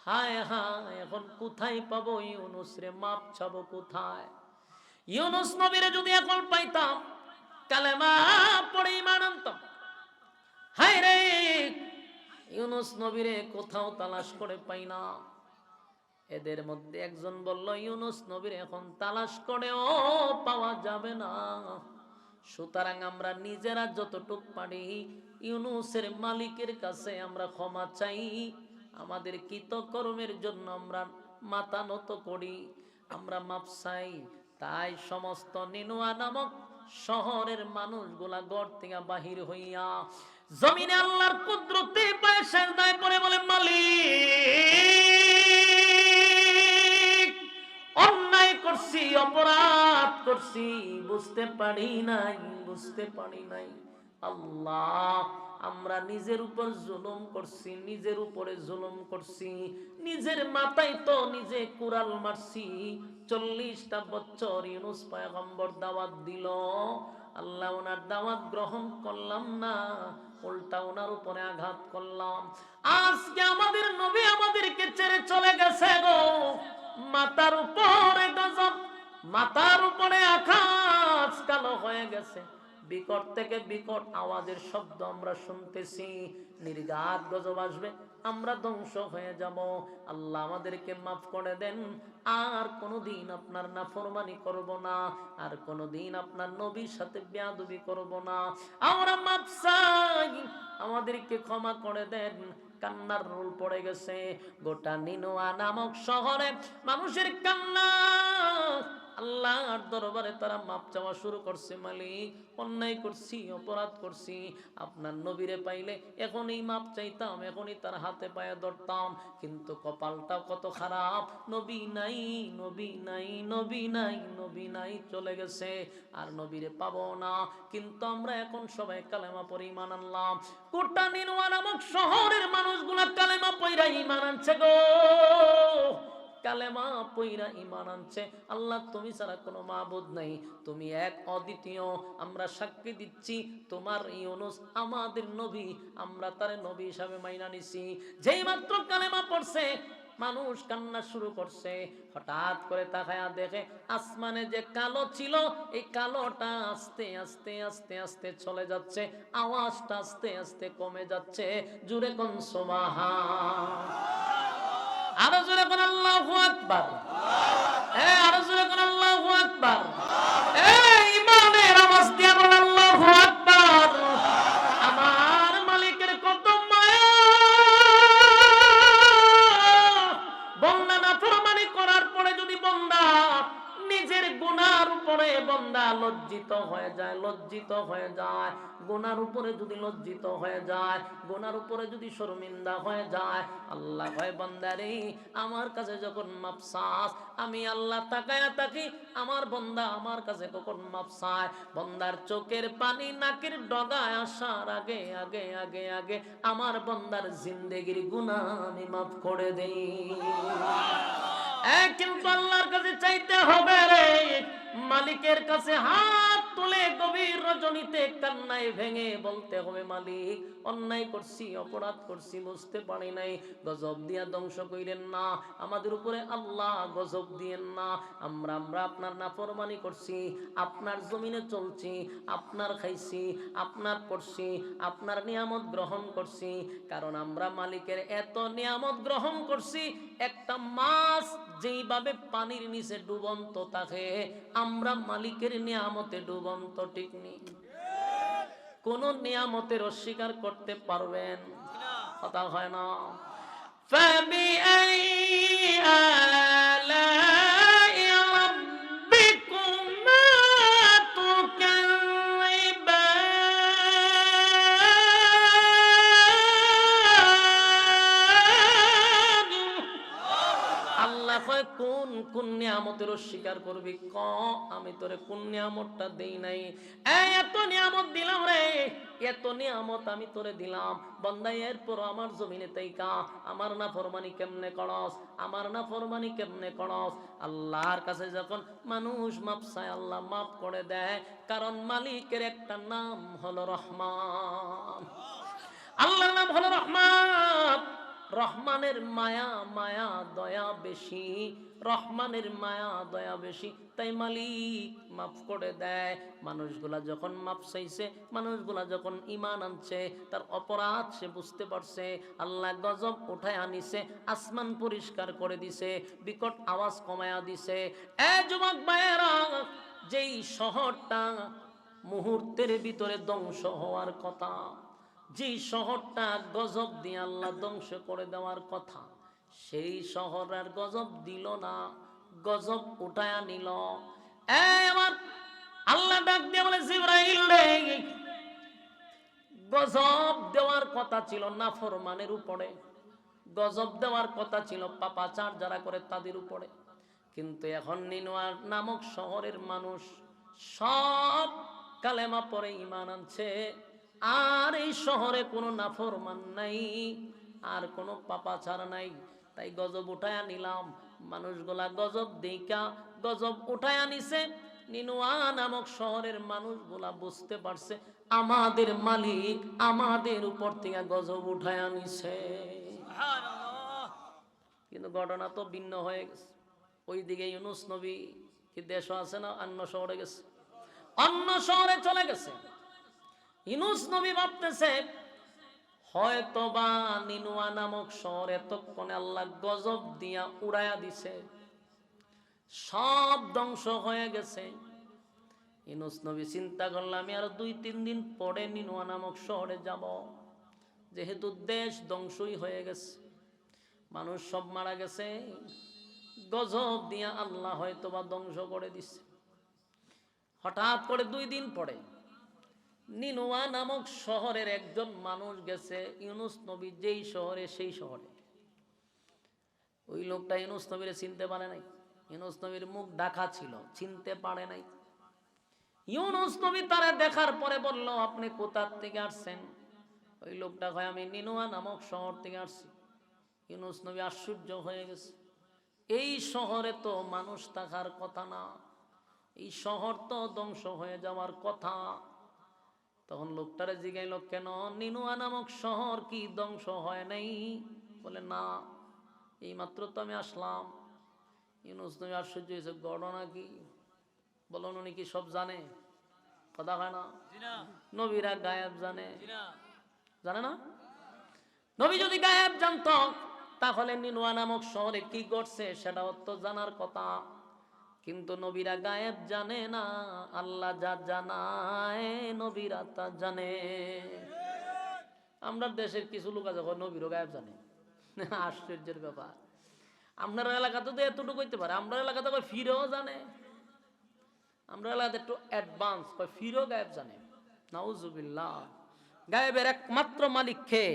হায় হায়, এখন কোথায় পাবো ইউনূস রে? মাপ চাবো কোথায়? ইউনূস নবীরে যদি এখন পাইতাম, কালেমা পড়ে ঈমান আনতাম। হায় রে, ইউনুস নবীরে কোথাও তালাশ করে পাই না। এদের মধ্যে একজন বলল, ইউনুস নবীর এখন তালাশ করেও পাওয়া যাবে না। সুতরাং আমরা নিজেরা যতটুক পারি ইউনুসের মালিকের কাছে আমরা ক্ষমা চাই। আমাদের কৃতকর্মের জন্য আমরা মাথা নত করি, আমরা মাপ চাই। তাই সমস্ত নিনুয়া নামক শহরের মানুষগুলা গড় থেকে বাহির হইয়া জমিনে আল্লাহর কুদরতে পায়ে সেজদায় পড়ে বলে, মালিক, অন্যায় করছি, অপরাধ করছি, বুঝতে পারি নাই, বুঝতে পারি নাই। আল্লাহ, আমরা নিজের উপর জুলুম করছি, নিজের উপরে জুলুম করছি, নিজের মাথায় তো নিজে কুড়াল মারছি। 40টা বছর ইউনুস পয়গম্বর দাওয়াত দিল, আল্লাহ ওনার দাওয়াত গ্রহণ করলাম না, উল্টা ওনার উপরে আঘাত করলাম। আজকে আমাদের নবী আমাদেরকে ছেড়ে চলে গেছে গো। মাথার উপরে গজব, মাথার উপরে আকাশ কালো হয়ে গেছে, বিকট থেকে বিকট আওয়াজের শব্দ আমরা শুনতেছি। নির্ঘাত গজব আসবে, আমরা ধ্বংস হয়ে যাব। আল্লাহ আমাদেরকে মাফ করে দেন। আর কোনোদিন আপনার নাফরমানি করব না, আর কোনোদিন আপনার নবীর সাথে বেয়াদবি করব না। আমরা মাফ চাই, আমাদেরকে ক্ষমা করে দেন। কান্নার রোল পড়ে গেছে গোটা নিনুয়া নামক শহরে, মানুষের কান্না। আল্লাহর দরবারে তারা মাপ চাওয়া শুরু করছে, মালিক, অন্যায় করছি, অপরাধ করছি, আপনার নবীরে পাইলে এখনই মাপ চাইতাম, এখনই তার হাতে পায়ে ধরতাম, কিন্তু কপালটা কত খারাপ, নবী নাই, নবী নাই, নবী নাই, নবী নাই, চলে গেছে, আর নবীরে পাবো না। কিন্তু আমরা এখন সবাই কালেমা পড়ে ঈমান আনলাম। কোটা নিনুয়া নামক শহরের মানুষগুলা কালেমা পইরা ঈমান আনছে গো, কালেমা পইরা ঈমান আনছে। আল্লাহ, তুমি ছাড়া কোনো মাবুদ নাই, তুমি এক অদ্বিতীয়। আমরা সাক্ষী দিচ্ছি তোমার ইউনুস আমাদের নবী, আমরা তারে নবী হিসাবে মাইনা নিছি। যেই মাত্র কালেমা পড়ছে মানুষ কান্না শুরু করছে। হঠাৎ করে তাকায়া দেখে আসমানে যে কালো ছিল, এই কালোটা আস্তে আস্তে আস্তে আস্তে চলে যাচ্ছে, আওয়াজটা আস্তে আস্তে কমে যাচ্ছে। জুরে কোন সুবহান, আরো জোরে কোন আল্লাহু আকবার, আরো জোরে কোন আল্লাহু আকবার, ঈমানের আওয়াজ দিয়ে বল আল্লাহু আকবার। আমার মালিকের কত মায়া, বান্দা নাফরমানি করার পরে যদি বান্দা নিজের গুনার উপরে বান্দা লজ্জিত হয়ে যায়, লজ্জিত হয়ে যায়, গুনার উপরে যদি লজ্জিত হয়ে যায়, গুনার উপরে যদি শর্মিন্দা হয়ে যায়, আল্লাহ ভয় বান্দারে আমার কাছে যখন মাপ চাস, আমি আল্লাহ তাকায়া থাকি আমার বান্দা আমার কাছে কখন মাপ চায়। বান্দার চোখের পানি নাকের ডগায় আসার আগে আগে আগে আগে আমার বান্দার জিন্দেগির গুনাহ আমি মাফ করে দেই। কিন্তু আল্লাহর কাছে চাইতে হবে রে, মালিকের কাছে হাত তুলে গভীর রজনীতে কান্নায় ভেঙে বলতে হবে, মালিক, অন্যায় করছি, অপরাধ করছি, বুঝতে পারি নাই, গজব দিয়া ধ্বংস কইরেন না আমাদের উপরে, আল্লাহ গজব দিয়েন না। আমরা আপনার নাফরমানি করছি, আপনার জমিনে চলছি, আপনার খাইছি, আপনার পড়ছি, আপনার নিয়ামত গ্রহণ করছি। কারণ আমরা মালিকের এত নিয়ামত গ্রহণ করছি, একটা মাছ যেইভাবে পানির নিচে ডুবন্ত থাকে, আমরা মালিকের নিয়ামতে ডুবন্ত, ঠিক নেই? কোন নিয়ামতের অস্বীকার করতে পারবেন? কথা হয় না। فَبِأَيِّ آلَاءِ رَبِّكُمَا تُكَذِّبَانِ। আল্লাহ কয়, কোন কোন নিয়ামতের অস্বীকার করবি? ক, আমি তোরে কোন নিয়ামতটা দেই নাই? এত নিয়ামত দিলাম রে, এত নিয়ামত আমি তোরে দিলাম, বান্দা এরপর আমার জমিনে তাইকা আমার নাফরমানি কেমনে করস, আমার নাফরমানি কেমনে করস? আল্লাহর কাছে যখন মানুষ মাপ চায়, আল্লাহ মাফ করে দেয়, কারণ মালিকের একটা নাম হলো রহমান। আল্লাহর নাম হলো রহমান। রহমানের মায়া মায়া দয়া বেশি, রহমানের মায়া দয়া বেশি, তাই মালিক মাফ করে দেয়। মানুষগুলা যখন মাফ চাইছে, মানুষগুলা যখন ঈমান আনছে, তার অপরাধ সে বুঝতে পারছে, আল্লাহ গজব উঠায় আনিছে, আসমান পরিষ্কার করে দিছে, বিকট আওয়াজ কমায়া দিছে। এ যুবক ভাইয়েরা, যেই শহরটা মুহূর্তের ভিতরে ধ্বংস হওয়ার কথা, যেই শহরটা গজব দিয়ে আল্লাহ ধ্বংস করে দেওয়ার কথা, সেই শহর আর গজব দিল না, গজব উঠায়া নিল। আমার আল্লাহ ডাক দিয়ে বলে, জিবরাইল রে, গজব দেওয়ার কথা ছিল নাফরমানের উপরে, গজব দেওয়ার কথা ছিল পাপাচার যারা করে তাদের উপরে, কিন্তু এখন নিনওয়া নামক শহরের মানুষ সব কালেমা পরে ঈমান আনছে, আর এই শহরে কোনো নাফরমান নাই, আর কোনো পাপাচার নাই। তাই গজব উঠায়া নিলাম। মানুষগুলা গজব দেইকা গজব উঠায়া নিছে। নিনওয়া নামক শহরের মানুষগুলা বুঝতে পারছে আমাদের মালিক আমাদের উপর থেকে গজব উঠায়া নিছে। কিন্তু ঘটনা তো ভিন্ন হয়ে গেছে। ওইদিকে ইউনুস নবী কি দেশও আছে না, অন্য শহরে গেছে, অন্য শহরে চলে গেছে। ইউনুস নবী ভাবতেছে হয়তোবা নিনওয়া নামক শহর এতক্ষণে আল্লাহ গজব দিয়া উড়াইয়া দিছে, সব ধ্বংস হয়ে গেছে। ইউনুস নবী চিন্তা করলাম আমি আর 2-3 দিন পরে নিনওয়া নামক শহরে যাব, যেহেতু দেশ ধ্বংসই হয়ে গেছে, মানুষ সব মারা গেছে, গজব দিয়া আল্লাহ হয়তোবা ধ্বংস করে দিছে। হঠাৎ করে 2 দিন পরে নিনওয়া নামক শহরের একজন মানুষ গেছে ইউনুস নবী যেই শহরে সেই শহরে। ওই লোকটা ইউনুস নবীরে চিনতে পারে নাই, ইউনুস নবীর মুখ ঢাকা ছিল, চিনতে পারে নাই। ইউনুস নবী তারা দেখার পরে বলল, আপনি কোথা থেকে আসছেন? ওই লোকটা কয়, আমি নিনওয়া নামক শহর থেকে আসছি। ইউনুস নবী আশ্চর্য হয়ে গেছে, এই শহরে তো মানুষ থাকার কথা না, এই শহর তো ধ্বংস হয়ে যাওয়ার কথা। তখন লোকটারে জিজ্ঞাইল, কেন নিনওয়া নামক শহর কি ধ্বংস হয় নাই? বলে, না, এই মাত্র তো আমি আসলাম। ইউনুস নবী আশ্চর্য হয়েছে, ঘটনা কি? বলুন, উনি কি সব জানে? কথা হয় না, নবীরা গায়েব জানে, জানে না? নবী যদি গায়েব জানতো তাহলে নিনওয়া নামক শহরে কি ঘটছে সেটাও তো জানার কথা। কিন্তু নবীরা গায়েব জানে না, আল্লাহ যা জানায় নবীরা তা জানে। আমরা দেশের কিছু লোক আছে নবীরও গায়েব জানে, আশ্চর্যের ব্যাপার। আপনার এলাকাতে তো এতটুকু হইতে পারে, আমরা এলাকাতে ফিরেও জানে, আমরা এলাকাতে একটু অ্যাডভান্স, ফিরেও গায়েব জানে। নাউজুবিল্লাহ। গায়েবের একমাত্র মালিক কে?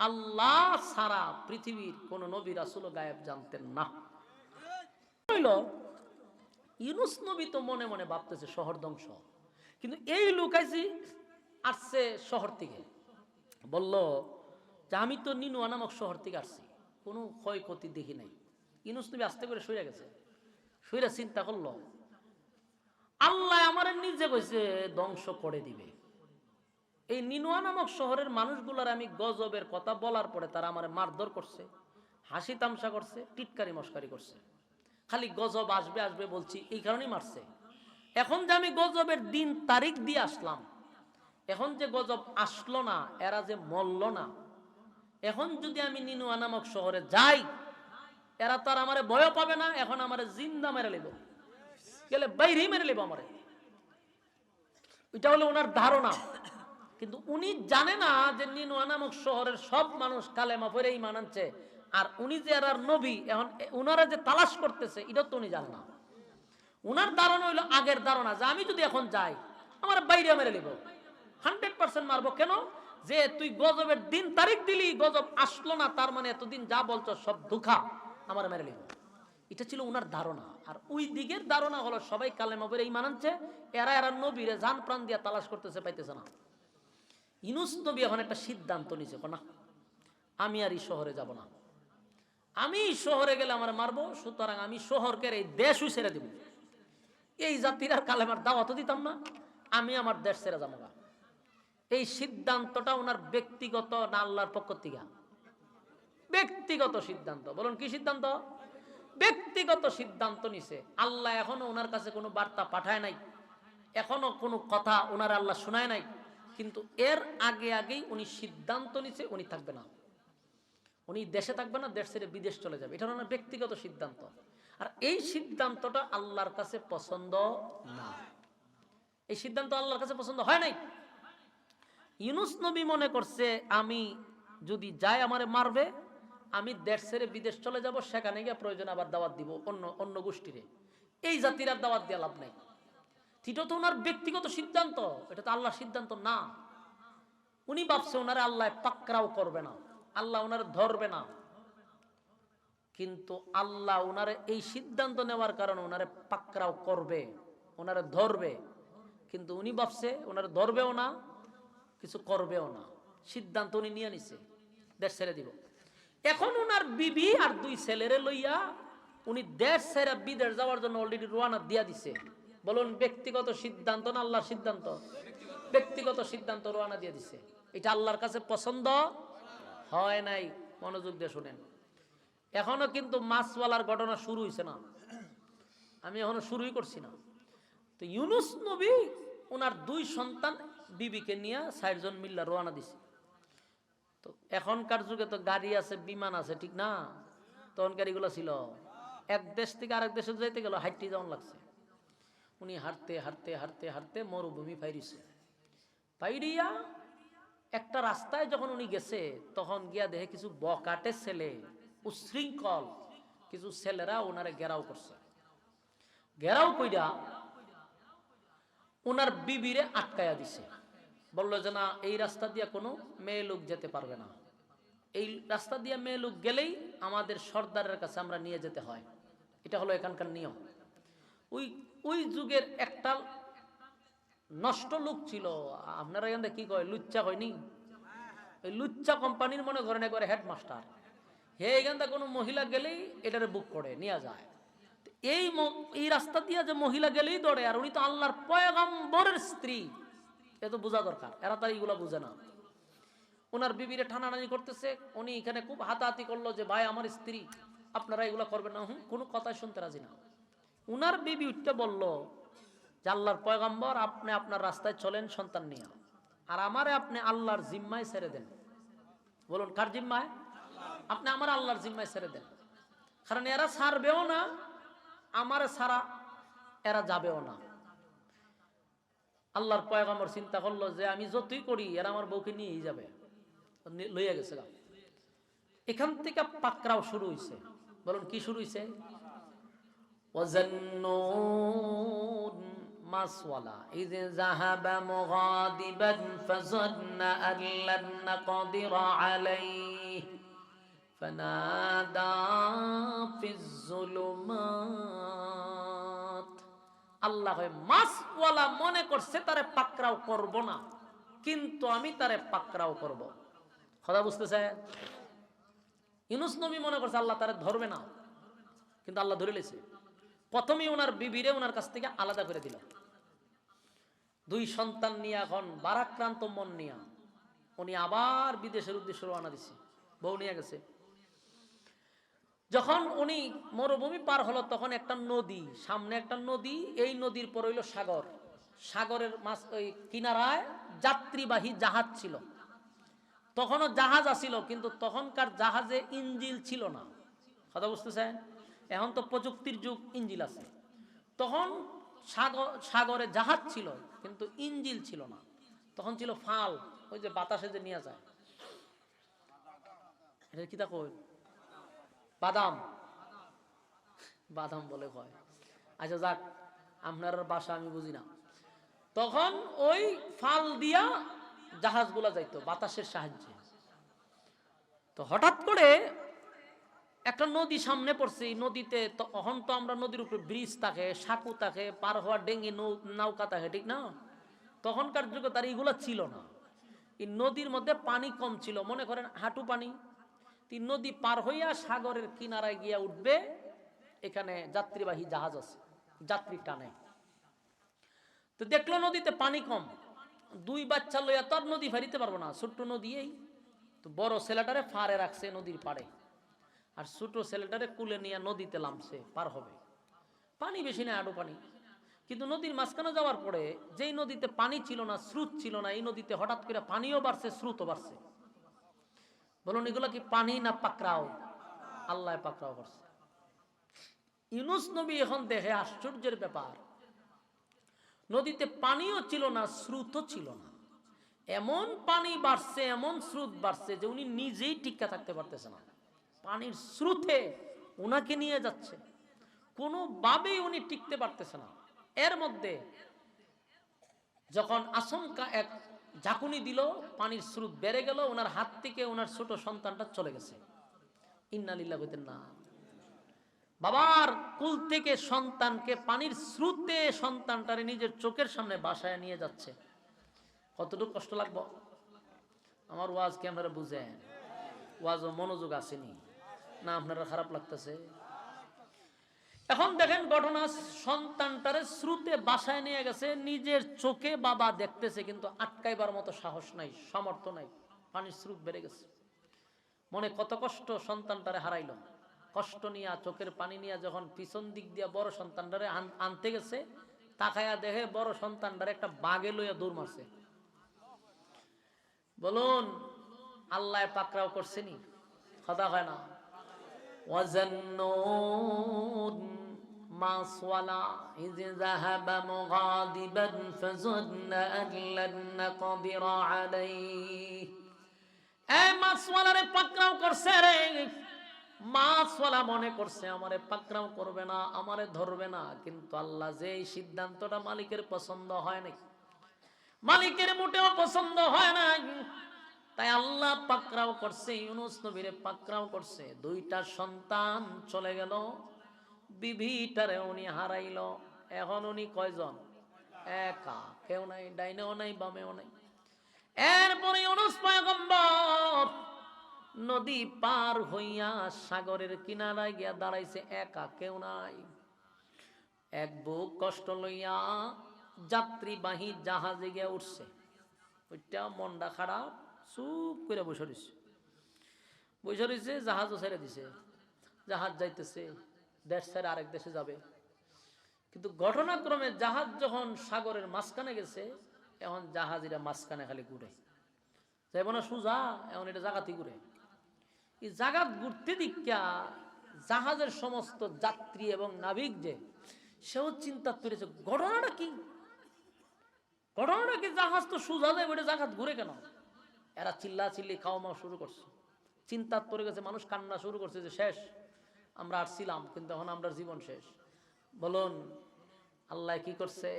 আল্লাহ ছাড়া পৃথিবীর কোন নবী রাসূল গায়েব জানতেন না। ইউনুস নবী তো মনে মনে ভাবতেছে শহর ধ্বংস, কিন্তু এই লোক আসছে শহর থেকে, বলল যে আমি তো নিনওয়া নামক শহর থেকে আসছি, কোনো ক্ষয়ক্ষতি দেখি নাই। ইউনুস নবী আস্তে করে সইরা গেছে, সইরা চিন্তা করলো আল্লাহ আমার নিজে কইছে ধ্বংস করে দিবে। এই নিনওয়া নামক শহরের মানুষগুলার আমি গজবের কথা বলার পরে তারা আমার মারধর করছে, হাসি তামসা করছে, টিটকারি মস্কারি করছে, খালি গজব আসবে আসবে বলছি এই কারণেই মারছে। এখন যে আমি গজবের দিন তারিখ দিয়ে আসলাম, এখন যে গজব আসলো না, এরা যে মরল না, এখন যদি আমি নিনওয়া নামক শহরে যাই এরা তো আর আমারে ভয় পাবে না, এখন আমারে জিন্দা মেরে নেব, গেলে বাইরেই মেরে নেব আমারে। এটা হলো ওনার ধারণা, কিন্তু উনি জানে না যে নিনওয়া নামক শহরের সব মানুষ কালেমা পড়ে ঈমান আনছে, আর উনি যে এরার নবী, এখন উনারা যে তালাশ করতেছে এটা তো উনি জানে না। উনার ধারণা হইলো আগের ধারণা যে আমি যদি এখন যাই আমার বাইরে মেরে নেব, 100% মারবো। কেন? যে তুই গজবের দিন তারিখ দিলি, গজব আসলো না, তার মানে এতদিন যা বলছো সব ধোঁকা, আমার মেরে নেব। এটা ছিল উনার ধারণা। আর ওই দিকের ধারণা হলো সবাই কালেমা পড়ে ঈমান আনছে, এরা নবীরে জান প্রাণ দিয়া তালাশ করতেছে, পাইতেছে না। ইউনুস নবী এখন একটা সিদ্ধান্ত নিছে, না আমি আর এই শহরে যাব না, আমি শহরে গেলে আমার মারবো, সুতরাং আমি শহরকে এই দেশই ছেড়ে দিব, এই জাতির আর কালেমার দাওয়াতও দিতাম না, আমি আমার দেশ ছেড়ে যাবো না। এই সিদ্ধান্তটা ওনার ব্যক্তিগত না আল্লাহর পক্ষ থেকে? ব্যক্তিগত সিদ্ধান্ত। বলুন কি সিদ্ধান্ত? ব্যক্তিগত সিদ্ধান্ত নিছে। আল্লাহ এখনো ওনার কাছে কোনো বার্তা পাঠায় নাই, এখনো কোনো কথা ওনার আল্লাহ শোনায় নাই, কিন্তু এর আগে আগেই উনি সিদ্ধান্ত নিছে উনি থাকবে না, উনি দেশে থাকবে না, দেশ ছেড়ে বিদেশ চলে যাবে। এটা ওনার ব্যক্তিগত সিদ্ধান্ত। আর এই সিদ্ধান্তটা আল্লাহর কাছে পছন্দ না, এই সিদ্ধান্ত আল্লাহর কাছে পছন্দ হয় নাই। ইউনূস নবী মনে করছে আমি যদি যাই আমারে মারবে, আমি দেশ ছেড়ে বিদেশ চলে যাব, সেখানে গিয়ে প্রয়োজন আবার দাওয়াত দিব অন্য গোষ্ঠীরে, এই জাতির আর দাওয়াত দিয়ে লাভ নাই। এটা তো ওনার ব্যক্তিগত সিদ্ধান্ত, এটা তো আল্লাহর সিদ্ধান্ত না। উনি ভাবছে ওনারে আল্লাহ পাকড়াও করবে না, আল্লাহ ওনারে ধরবে না, কিন্তু আল্লাহ ওনারে এই সিদ্ধান্ত নেওয়ার কারণে ওনারে পাকড়াও করবে, ওনারে ধরবে। কিন্তু উনি ভাবছে ওনারে ধরবেও না, কিছু করবেও না, সিদ্ধান্ত উনি নিয়ে নিছে দেশ ছেড়ে দিব। এখন ওনার বিবি আর 2 ছেলেরে লইয়া উনি দেশ ছেড়ে বিদেশ যাওয়ার জন্য অলরেডি রওনা দিয়া দিছে। বলুন ব্যক্তিগত সিদ্ধান্ত না আল্লাহর সিদ্ধান্ত? ব্যক্তিগত সিদ্ধান্ত, রওনা দিয়ে দিছে। এটা আল্লাহর কাছে পছন্দ হয় নাই। মনোযোগ দিয়ে শুনেন, এখনো কিন্তু মাছওয়ালার ঘটনা শুরু হয়েছে না, আমি এখনো শুরুই করছি না। তো ইউনূস নবী ওনার 2 সন্তান বিবিকে নিয়ে 4 জন মিল্লা রওনা দিছে। তো এখনকার যুগে তো গাড়ি আছে, বিমান আছে, ঠিক না? তখনকার এগুলো ছিল, এক দেশ থেকে আরেক দেশে যাইতে গেল হাঁটতে যাওয়ান লাগছে। উনি হাঁটতে হাঁটতে হাঁটতে হাঁটতে মরুভূমি পাইরিছে। পাইরিয়া একটা রাস্তায় যখন উনি গেছে, তখন গিয়া দেখে কিছু বকাটে ছেলে, উশৃঙ্খল কিছু ছেলেরা ওনারে ঘেরাও করছে। ঘেরাও কইরা ওনার বিবিরে আটকায়া দিছে, বললো যে না, এই রাস্তা দিয়ে কোনো মেয়ে লোক যেতে পারবে না, এই রাস্তা দিয়ে মেয়ে লোক গেলেই আমাদের সর্দারের কাছে আমরা নিয়ে যেতে হয়, এটা হলো এখানকার নিয়ম। ওই যুগের একটা নষ্ট লোক ছিল, আপনারা এখানে কি কয়, লুচ্চা হয়নি, ওই লুচ্চা কোম্পানির মনে করেন একবারে হেডমাস্টার। হে এখান থেকে কোনো মহিলা গেলেই এটারে বুক করে নিয়ে যায়। এই রাস্তা দিয়ে যে মহিলা গেলেই দৌড়ে, আর উনি তো আল্লাহর পয়গম্বরের স্ত্রী, এ তো বোঝা দরকার, এরা তার এইগুলা বুঝে না। ওনার বিবিরে টানাটানি করতেছে, উনি এখানে খুব হাতাহাতি করলো যে ভাই আমার স্ত্রী, আপনারা এগুলা করবেন না। কোনো কথাই শুনতে রাজি না। উনার বিবি উঠতে বলল যে আল্লাহর পয়গম্বর, আপনি আপনার রাস্তায় চলেন সন্তান নিয়ে, আর আমারে আপনি আল্লাহর জিম্মায় ছেড়ে দেন। বলুন কার জিম্মায়? আপনি আমার আল্লাহর জিম্মায় ছেড়ে দেন, কারণ এরা ছাড়বেও না, আমারে ছাড়া এরা যাবেও না। আল্লাহর পয়গম্বর চিন্তা করলো যে আমি যতই করি এরা আমার বউকে নিয়েই যাবে, লইয়া গেছে। এখান থেকে পাকড়াও শুরু হয়েছে। বলুন কি শুরু হয়েছে? ওয়াজান্নুন মাসওয়ালা ইয যাহাবা মুগাদিবান ফাযান্না আন লান নাকদিরা আলাইহি ফানাদা ফিজ যুলুমাত। আল্লাহ মাসওয়ালা মনে করছে তারে পাকড়াও করব না, কিন্তু আমি তারে পাকড়াও করব। কথা বুঝতেছে? ইউনূস নবী মনে করছে আল্লাহ তারে ধরবে না, কিন্তু আল্লাহ ধরে লেছে। প্রথমেই ওনার বিবিরে ওনার কাছ থেকে আলাদা করে দিল। 2 সন্তান নিয়ে এখন বারাক্রান্ত মন নিয়ে উনি আবার বিদেশের উদ্দেশ্যে রওনা দিছে, বউ নিয়ে গেছে। যখন উনি মরুভূমি পার হলো, তখন একটা নদী, সামনে একটা নদী, এই নদীর পর হইল সাগর। সাগরের মাছ ওই কিনারায় যাত্রীবাহী জাহাজ ছিল। তখনও জাহাজ আসিল, কিন্তু তখনকার জাহাজে ইঞ্জিল ছিল না। কথা বুঝতেছেন? এখন তো প্রযুক্তির যুগ, ইঞ্জিল আছে। তখন সাগরে জাহাজ ছিল, কিন্তু ইঞ্জিল ছিল না। তখন ছিল ফাল, ওই যে বাতাসে যে নিয়ে যায়, এটা কি তা কই, বাদাম, বাদাম বলে কয়। আচ্ছা যাক, আপনার বাসা আমি বুঝি না। তখন ওই ফাল দিয়া জাহাজগুলা যাইতো বাতাসের সাহায্যে। তো হঠাৎ করে একটা নদী সামনে পড়ছে। এই নদীতে তখন তো আমরা নদীর উপরে ব্রিজ থাকে, সাঁকু থাকে, পার হওয়ার ডেঙ্গি নৌকা থাকে, ঠিক না? তখনকার যুগে তার এইগুলো ছিল না। এই নদীর মধ্যে পানি কম ছিল, মনে করেন হাঁটু পানি। তিন নদী পার হইয়া সাগরের কিনারায় গিয়া উঠবে, এখানে যাত্রীবাহী জাহাজ আছে, যাত্রী টানে। তো দেখলো নদীতে পানি কম, 2 বাচ্চা লইয়া তো আর নদী ফারিতে পারবো না, ছোট্ট নদী। এই তো বড় ছেলেটারে ফাড়ে রাখছে নদীর পাড়ে। আর ছোট ছেলেটারে কুলে নিয়ে নদীতে নামছে, পার হবে। পানি বেশি না, আডু পানি। কিন্তু নদীর মাঝখানে যাওয়ার পরে যেই নদীতে পানি ছিল না, স্রোত ছিল না, এই নদীতে হঠাৎ করে পানিও বাড়ছে, স্রোতও বাড়ছে। বলুন এগুলো কি পানি না পাকড়াও? আল্লাহ পাকড়াও করছে। ইউনুস নবী এখন দেখে আশ্চর্যের ব্যাপার, নদীতে পানিও ছিল না, স্রোতও ছিল না, এমন পানি বাড়ছে, এমন স্রোত বাড়ছে যে উনি নিজেই টিকা থাকতে পারতেছে না। পানির স্রোতে উনাকে নিয়ে যাচ্ছে, কোনোভাবেই উনি টিকতে পারতেছে না। এর মধ্যে যখন আচমকা এক ঝাঁকুনি দিল, পানির স্রোত বেড়ে গেল, ওনার হাত থেকে ওনার ছোট সন্তানটা চলে গেছে। ইন্না লিল্লাহি ওয়া ইন্না। বাবার কুল থেকে সন্তানকে পানির স্রোতে সন্তানটারে নিজের চোখের সামনে বাসায় নিয়ে যাচ্ছে। কতটুকু কষ্ট লাগবে? আমার ওয়াজ কি আপনারা বুঝেন? ওয়াজও মনোযোগ আসেনি না? আপনারা খারাপ লাগতেছে? এখন দেখেন ঘটনা, সন্তানটারে স্রোতে বাসায় নিয়ে গেছে, নিজের চোখে বাবা দেখতেছে, কিন্তু আটকাইবার মতো সাহস নাই, সামর্থ্য নাই, পানির স্রোত বেড়ে গেছে। মনে কত কষ্ট, সন্তানটারে হারাইল। কষ্ট নিয়ে চোখের পানি নিয়ে যখন পিছন দিক দিয়ে বড় সন্তানটারে আনতে গেছে, তাকায়া দেখে বড় সন্তানটারে একটা বাঘে লইয়া দৌড় মারছে। বলুন আল্লাহ পাকড়াও করছেনি? কথা হয় না? ওয়াজান্নুন মাসওয়ালা ইয যাহাবা মুগাদিবান ফাযান্না আন লান নাকদিরা আলাইহি। এই মাছওয়ালারে পাকড়াও করছে রে। মাছওয়ালা মনে করছে আমারে পাকড়াও করবে না, আমারে ধরবে না, কিন্তু আল্লাহ যে এই সিদ্ধান্তটা মালিকের পছন্দ হয় নাই, মালিকের মোটেও পছন্দ হয় না, তাই আল্লাহ পাকড়াও করছে, ইউনুস নবীরে পাকড়াও করছে। দুইটা সন্তান চলে গেল, বিবিটারে উনি হারাইল। এখন উনি কয়জন? একা, কেউ নাই, ডাইনেও নাই, বামেও নাই। এরপরে ইউনুস পয়গম্বর নদী পার হইয়া সাগরের কিনারায় গিয়া দাঁড়াইছে, একা, কেউ নাই। এক বুক কষ্ট লইয়া যাত্রীবাহী জাহাজে গিয়া উঠছে। ওইটা মনটা খারাপ, চুপ করে বসে রয়েছে। বসে রয়েছে, জাহাজও ছেড়ে দিছে, জাহাজ যাইতেছে, দেশ ছেড়ে আরেক দেশে যাবে। কিন্তু ঘটনাক্রমে জাহাজ যখন সাগরের মাঝখানে গেছে, এখন জাহাজিরা মাঝখানে খালি ঘুরে যাইব না সোজা, এখন এটা জাগাতি ঘুরে। এই জাগাত ঘুরতে দিকা জাহাজের সমস্ত যাত্রী এবং নাবিক যে সেও চিন্তা করেছে ঘটনাটা কি, ঘটনাটা কি? জাহাজ তো সোজা যায়, ওইটা জাগাত ঘুরে কেন? এরা চিল্লা চিল্লি খাওয়া মাওয়া শুরু করছে, চিন্তা পড়ে গেছে, মানুষ কান্না শুরু করছে যে শেষ, আমরা আসছিলাম কিন্তু এখন আমরা জীবন শেষ। বলুন আল্লাহ কি করছে?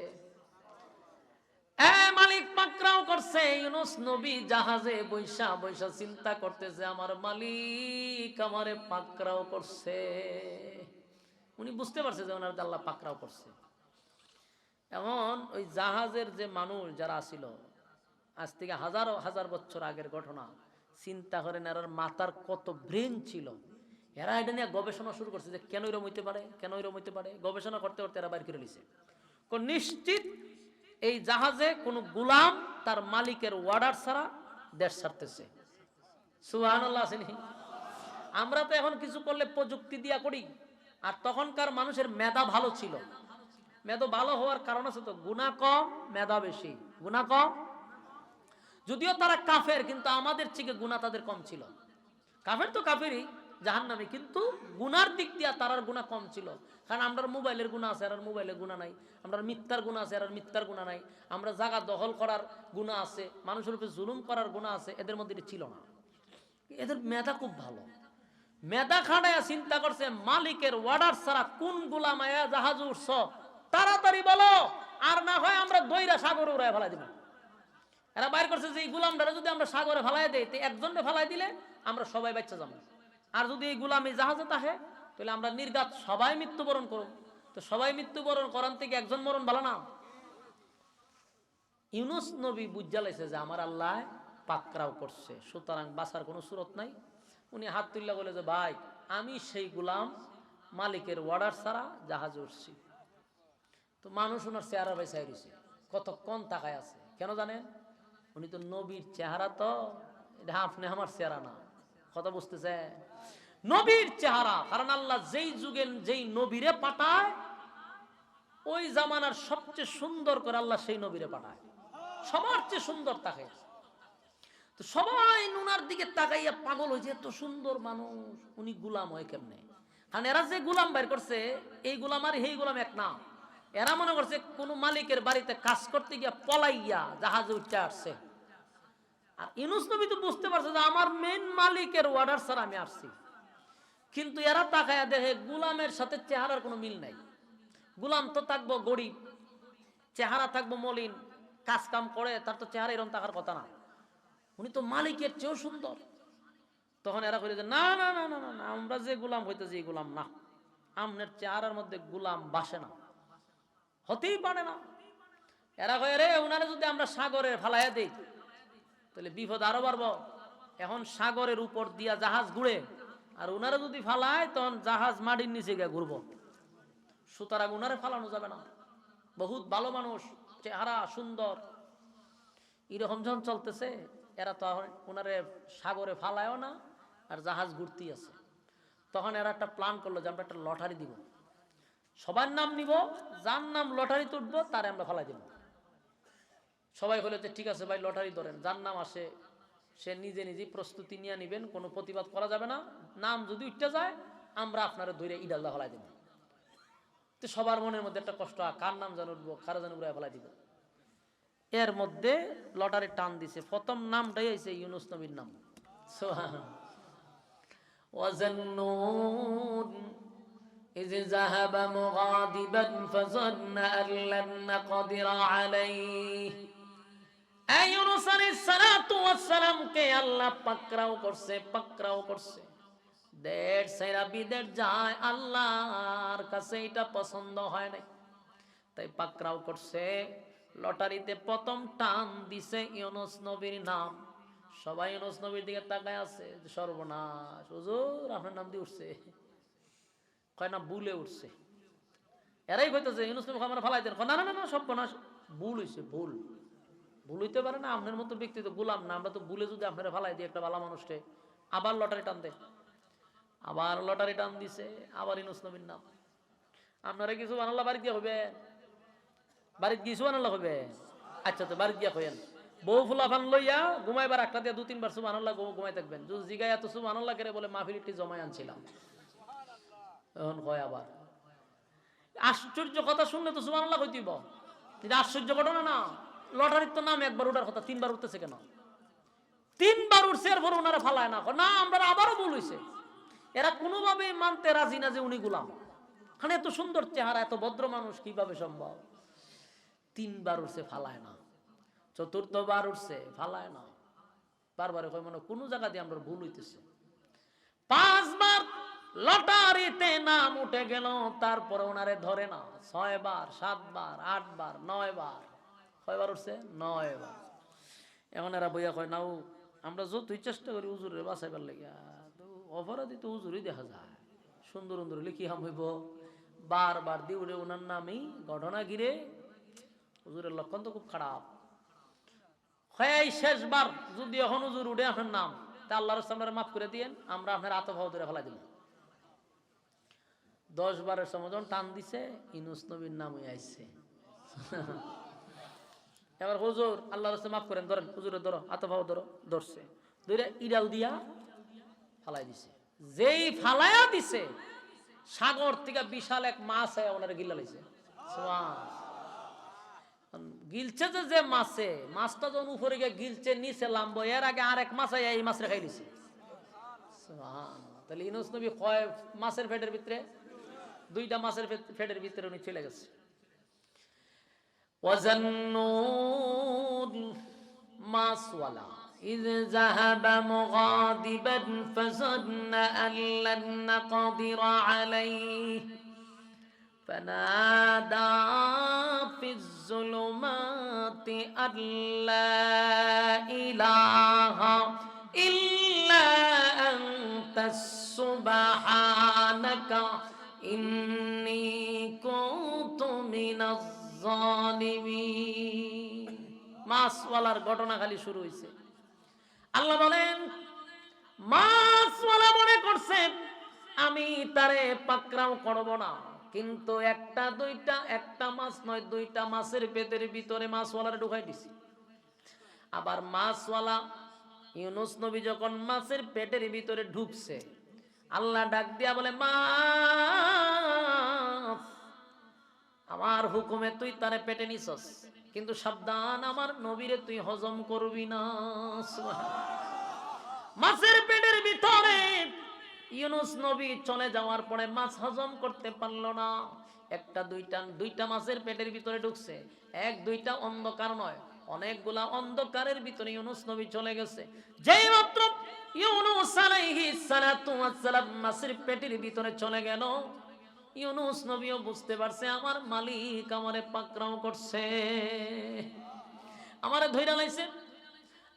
মালিক পাকড়াও করছে। ইউনুস নবী জাহাজে বৈশা বৈশা চিন্তা করতেছে, আমার মালিক আমারে পাকড়াও করছে। উনি বুঝতে পারছে যে ওনার আল্লাহ পাকড়াও করছে। এমন ওই জাহাজের যে মানুষ যারা আসিল, আজ থেকে হাজার হাজার বছর আগের ঘটনা, চিন্তা করেন এর মাথার কত ব্রেন ছিল। এরা এটা নিয়ে গবেষণা শুরু করছে যে কেন এরম হইতে পারে, কেন এরম হইতে পারে। গবেষণা করতে করতে এরা বাইর করে নিছে নিশ্চিত এই জাহাজে কোনো গোলাম তার মালিকের অর্ডার ছাড়া দেশ ছাড়তেছে। সুবহানাল্লাহ আসেনি? আমরা তো এখন কিছু করলে প্রযুক্তি দিয়া করি, আর তখনকার মানুষের মেধা ভালো ছিল। মেধা ভালো হওয়ার কারণ আছে তো, গুনাহ কম মেধা বেশি। গুনাহ কম, যদিও তারা কাফের, কিন্তু আমাদের থেকে গুনাহ তাদের কম ছিল। কাফের তো কাফেরই, জাহান্নামী, কিন্তু গুনার দিক দিয়া তারার গুনাহ কম ছিল। কারণ আমরা মোবাইলের গুনাহ আছে, আর মোবাইলের গুনাহ নাই। আমরা মিথ্যার গুনাহ আছে, আর মিথ্যার গুনাহ নাই। আমরা জায়গা দখল করার গুনাহ আছে, মানুষের উপরে জুলুম করার গুনাহ আছে, এদের মধ্যে এটা ছিল না। এদের মেধা খুব ভালো। মেধা খাটায়া চিন্তা করছে মালিকের অর্ডার ছাড়া কোন গোলাম আয়া জাহাজ উঠছ, তাড়াতাড়ি বলো, আর না হয় আমরা দইরা সাগরে উড়ায় ফেলাই দিব। এরা বাইর করছে যে এই গোলামটারে যদি আমরা সাগরে ফেলাই দেই, তো একজনে ফেলাই দিলে আমরা সবাই বাচ্চা যাবো, আর যদি এই গোলাম এই জাহাজে থাকে তাহলে আমরা নির্ঘাত সবাই মৃত্যুবরণ করব। তো সবাই মৃত্যুবরণ করার থেকে একজন মরণ ভালো না? ইউনুস নবী বুঝা লাইছে যে আমার আল্লাহ পাকড়াও করছে, সুতরাং বাঁচার কোনো সুরত নাই। উনি হাত তুল্লা বলে যে ভাই আমি সেই গোলাম, মালিকের অর্ডার ছাড়া জাহাজে উঠছি। তো মানুষ ওনার চেহারা বেসাই রয়েছে, কতক্ষণ তাকায় আছে। কেন জানেন? উনি তো নবীর চেহারা, তো এটা আপনি আমার চেহারা না। কথা বুঝতেছে? নবীর চেহারা, কারণ আল্লাহ যেই যুগে যেই নবীরে পাঠায় ওই জামানার সবচেয়ে সুন্দর করে আল্লাহ সেই নবীরে পাঠায়, সবার চেয়ে সুন্দর তাকে। তো সবাই নুনার দিকে তাকাইয়া পাগল হয়েছে, এত সুন্দর মানুষ, উনি গুলাম হয় কেমনে? কারণ এরা যে গুলাম বের করছে, এই গুলাম আর এই গুলাম এক না। এরা মনে করছে কোন মালিকের বাড়িতে কাজ করতে গিয়া পলাইয়া জাহাজে উঠে আসছে। আর ইউনূস নবী তো বুঝতে পারছে যে আমার মেন মালিকের অর্ডার ছাড়া আমি আসছি। কিন্তু এরা তাকায়া দেখে গুলামের সাথে চেহারার কোনো মিল নাই। গুলাম তো থাকবো গরিব, চেহারা থাকবো মলিন, কাজ কাম করে, তার তো চেহারা এরকম থাকার কথা না। উনি তো মালিকের চেয়েও সুন্দর। তখন এরা কইলে যে না না না না না, আমরা যে গোলাম হইতেছি এই গোলাম না, আমনের চেহারার মধ্যে গোলাম বাসে না, হতেই পারে না। এরা কয়ে রে উনারে যদি আমরা সাগরে ফালাইয়া দিই তাহলে বিপদ আরো বাড়বো। এখন সাগরের উপর দিয়া জাহাজ ঘুরে, আর উনারে যদি ফালায় তখন জাহাজ মাটির নিচে গিয়ে ঘুরবো। সুতরাং উনারে ফালানো যাবে না, বহুত ভালো মানুষ, চেহারা সুন্দর। এরকম যখন চলতেছে, এরা তো ওনারে সাগরে ফালায়ও না আর জাহাজ ঘুরতেই আছে। তখন এরা একটা প্ল্যান করলো যে আমরা একটা লটারি দিব, সবার নাম নিব, যার নাম লটারি তুলবো তারে আমরা ফালাই দিব। সবাই বলে যে ঠিক আছে ভাই লটারি ধরেন, যার নাম আসে সে নিজে নিজেই প্রস্তুতি নিয়ে নিবেন, কোনো প্রতিবাদ করা যাবে না। নাম যদি উঠতে যায় আমরা আপনারা ধরে ইডাল্লা ফেলাই দেব। তো সবার মনের মধ্যে একটা কষ্ট, কার নাম যেন উঠবো, কারো যেন উড়ায় ফেলাই দিব। এর মধ্যে লটারি টান দিছে, প্রথম নামটাই হয়েছে ইউনূস নবীর নাম। ওয়াজান্নুন ইয যাহাবা মুগাদিবান ফাযান্না আন লান নাকদিরা আলাইহি। এই ইউনূস আলাইহিস সালাতু ওয়াস সালাম কে আল্লাহ পাকড়াও করছে। দেড় সেরা বিদের যায়, আল্লাহর কাছে এটা পছন্দ হয় নাই, তাই পাকড়াও করছে। লটারিতে প্রথম টান দিছে ইউনূস নবীর নাম। সবাই ইউনূস নবীর দিকে তাকায় আছে, সর্বনাশ, হুজুর আপনার নাম দিয়ে উঠছে। কয় না ভুলে উঠছে। এরাই কইতেছে ইউনূস নবী আমরা ফালাই দেন। না না না, সর্বনাশ, ভুল হইছে, ভুল হইতে পারে না। আপনার মতো ব্যক্তি তো গোলাম না, আমরা তো ভুলে যদি আপনারা ফালাই দিই একটা ভালো মানুষকে। আবার লটারি টান দেয়, আবার লটারি টান দিছে, আবার ইউনূস নবীর নাম। আপনারা কিছু বানাল্লাহ বাড়ি দিয়ে হবে, বাড়িতে গিয়ে সুবহানাল্লাহ হবে। আচ্ছা তো বাড়িতে গিয়া কইেন, বউ ফুলাফান লইয়া ঘুমাইবার একটা দিয়ে 2-3 বার সুবহানাল্লাহ ঘুমাই থাকবেন। যদি জিগায় এত সুবহানাল্লাহ করে বলে মাহফিলটি জমায় আনছিলাম, এখন কয় আবার। আশ্চর্য কথা শুনলে তো সুবহানাল্লাহ কইতিব, কিন্তু আশ্চর্য ঘটনা না। লটারির তো নাম একবার উঠার কথা, 3 বার উঠতেছে কেন? 3 বার উঠছে, এরপর ওনারা ফালায় না, না আমরা আবারও ভুল হইছে। এরা কোনোভাবেই মানতে রাজি না যে উনি গোলাম। মানে এত সুন্দর চেহারা, এত ভদ্র মানুষ, কিভাবে সম্ভব? 3 বার উঠছে, ফালায় না। 4র্থবার উঠছে, ফালায় না। বারবারে কয় মনে কোনো জায়গা দিয়ে আমরা ভুল হইতেছে। 5 বার লটারিতে নাম উঠে গেল, তারপরে ওনারে ধরে না। 6 বার, 7 বার, 8 বার, 9 বার। কয়বার উঠছে? 9 বার। এখন এরা বইয়া কয় না, আমরা যতই চেষ্টা করি হুজুরের বাঁচাইবার লাগিয়া, তো অপরাধী তো হুজুরই দেখা যায়, সুন্দর সুন্দর লিখি হাম হইব। বারবার দিয়ে উঠে ওনার নামই ঘটনা ঘিরে, হুজুরের লক্ষণ তো খুব খারাপ। হয় শেষবার যদি এখন হুজুর উঠে আপনার নাম, তা আল্লাহর সামনে মাফ করে দিয়েন, আমরা আপনার আতভাও ধরে ফেলা দিলাম। 10 বারের সময় যখন টান দিছে, ইউনূস নবীর নাম হয়ে আইছে। এবার হুজুর আল্লাহর রাস্তায় মাফ করেন, ধরেন হুজুরে ধরো, আতভাও ধরো, ধরছে, ধরে ইডাল দিয়া ফালাই দিছে। যেই ফালাইয়া দিছে, সাগর থেকে বিশাল এক মাছ আয়া ওনারে গিলা লাইছে। গিলছে যে মাছে, মাছটা যখন উপরে গিয়ে গিলছে, নিচে লাম্ব, এর আগে আরেক মাছ আয়া এই মাছ রেখাই দিছে। তাহলে ইউনূস নবী কয় মাছের পেটের ভিতরে? 2টা মাছের পেটের ভিতরে উনি চলে গেছে। وَظَنُّونَ মাছওয়ালা إِذْ ذَهَبَ مُغَاضِبًا فَظَنَّ أَن لَّن نَّقْدِرَ عَلَيْهِ فَنَادَى فِي الظُّلُمَاتِ أَن لَّا إِلَٰهَ إِلَّا أَنتَ سُبْحَانَكَ إِنِّي كُنتُ مِنَ الظالمين। মাছওয়ালার ঘটনা খালি শুরু হয়েছে। আল্লাহ বলেন, মাছওয়ালা মনে করছে আমি তারে পাকড়াও করব না। কিন্তু একটা দুইটা, একটা মাছ নয়, দুইটা মাছের পেটের ভিতরে মাছওয়ালারে ঢুকাই দিছি। আবার মাছওয়ালা ইউনুস নবী যখন মাছের পেটের ভিতরে ঢুকছে, আল্লাহ ডাক দিয়া বলে, মাছ, আমার হুকুমে তুই তারে পেটে নিছস, কিন্তু সাবধান, আমার নবীরে তুই হজম করবি না। মাছের পেটের ভিতরে ইউনুস নবী চলে যাওয়ার পরে মাছ হজম করতে পারলো না। একটা দুইটা মাছের পেটের ভিতরে ঢুকছে, এক দুইটা অন্ধকার নয়, অনেকগুলা অন্ধকারের ভিতরে ইউনুস নবী চলে গেছে। যেই মাত্র ইউনুস আলাইহিস সালাতু ওয়াস সালাম মাছের পেটের ভিতরে চলে গেল, ইউনুস নবীও বুঝতে পারছে আমার মালিক আমারে পাকড়াও করছে, আমারে ধইরা লাইছে,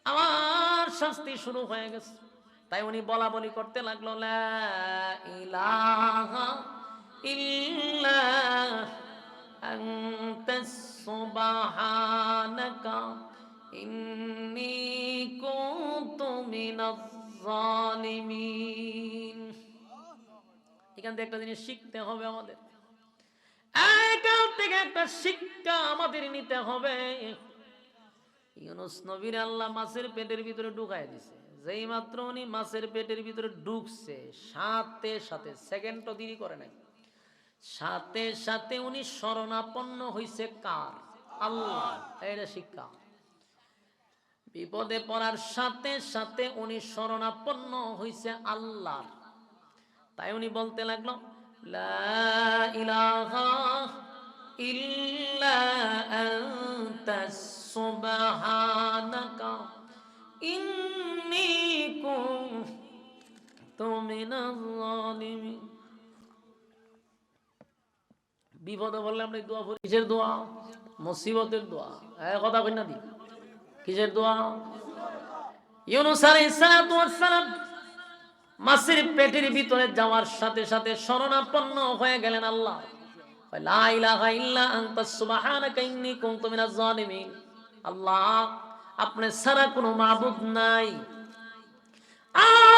আমার শাস্তি শুরু হয়ে গেছে। তাই উনি বলা বলি করতে লাগলো, লা ইলাহা ইল্লা আনতা সুবহানাকা ইন্নী কুনতু মিনাজ জালিমিন। এখান থেকে একটা জিনিস শিখতে হবে আমাদের, এখান থেকে একটা শিক্ষা আমাদের নিতে হবে। ইউনুস নবীর আল্লাহ মাছের পেটের ভিতরে ঢুকায় দিছে। যেই মাত্র উনি মাছের পেটের ভিতরে ঢুকছে, সাথে সাথে, সেকেন্ডও দেরি করে নাই, সাথে সাথে উনি শরণাপন্ন হইছে কার? আল্লাহ। এটা শিক্ষা। বিপদে পড়ার সাথে সাথে উনি শরণাপন্ন হইছে আল্লাহর। তাই উনি বলতে লাগলো, লা ইলাহা ইল্লা আনতা সুবহানাকা ইন্নী কুনতু মিনাজ জালিমিন। বিপদে বললে আমরা দোয়া করি, কিসের দোয়া? মুসিবতের দোয়া। কথা কই না দি, কিসের দোয়া? ইউনুস আলাইহিস সালাতু ওয়াস সালাম মাছের পেটের ভিতরে যাওয়ার সাথে সাথে শরণাপন্ন হয়ে গেলেন আল্লাহ। লা ইলাহা ইল্লা আনতা সুবহানাকা ইন্নী কুনতু মিনাজ জালিমিন। আল্লাহ, আপনি ছাড়া কোনো মাবুদ নাই,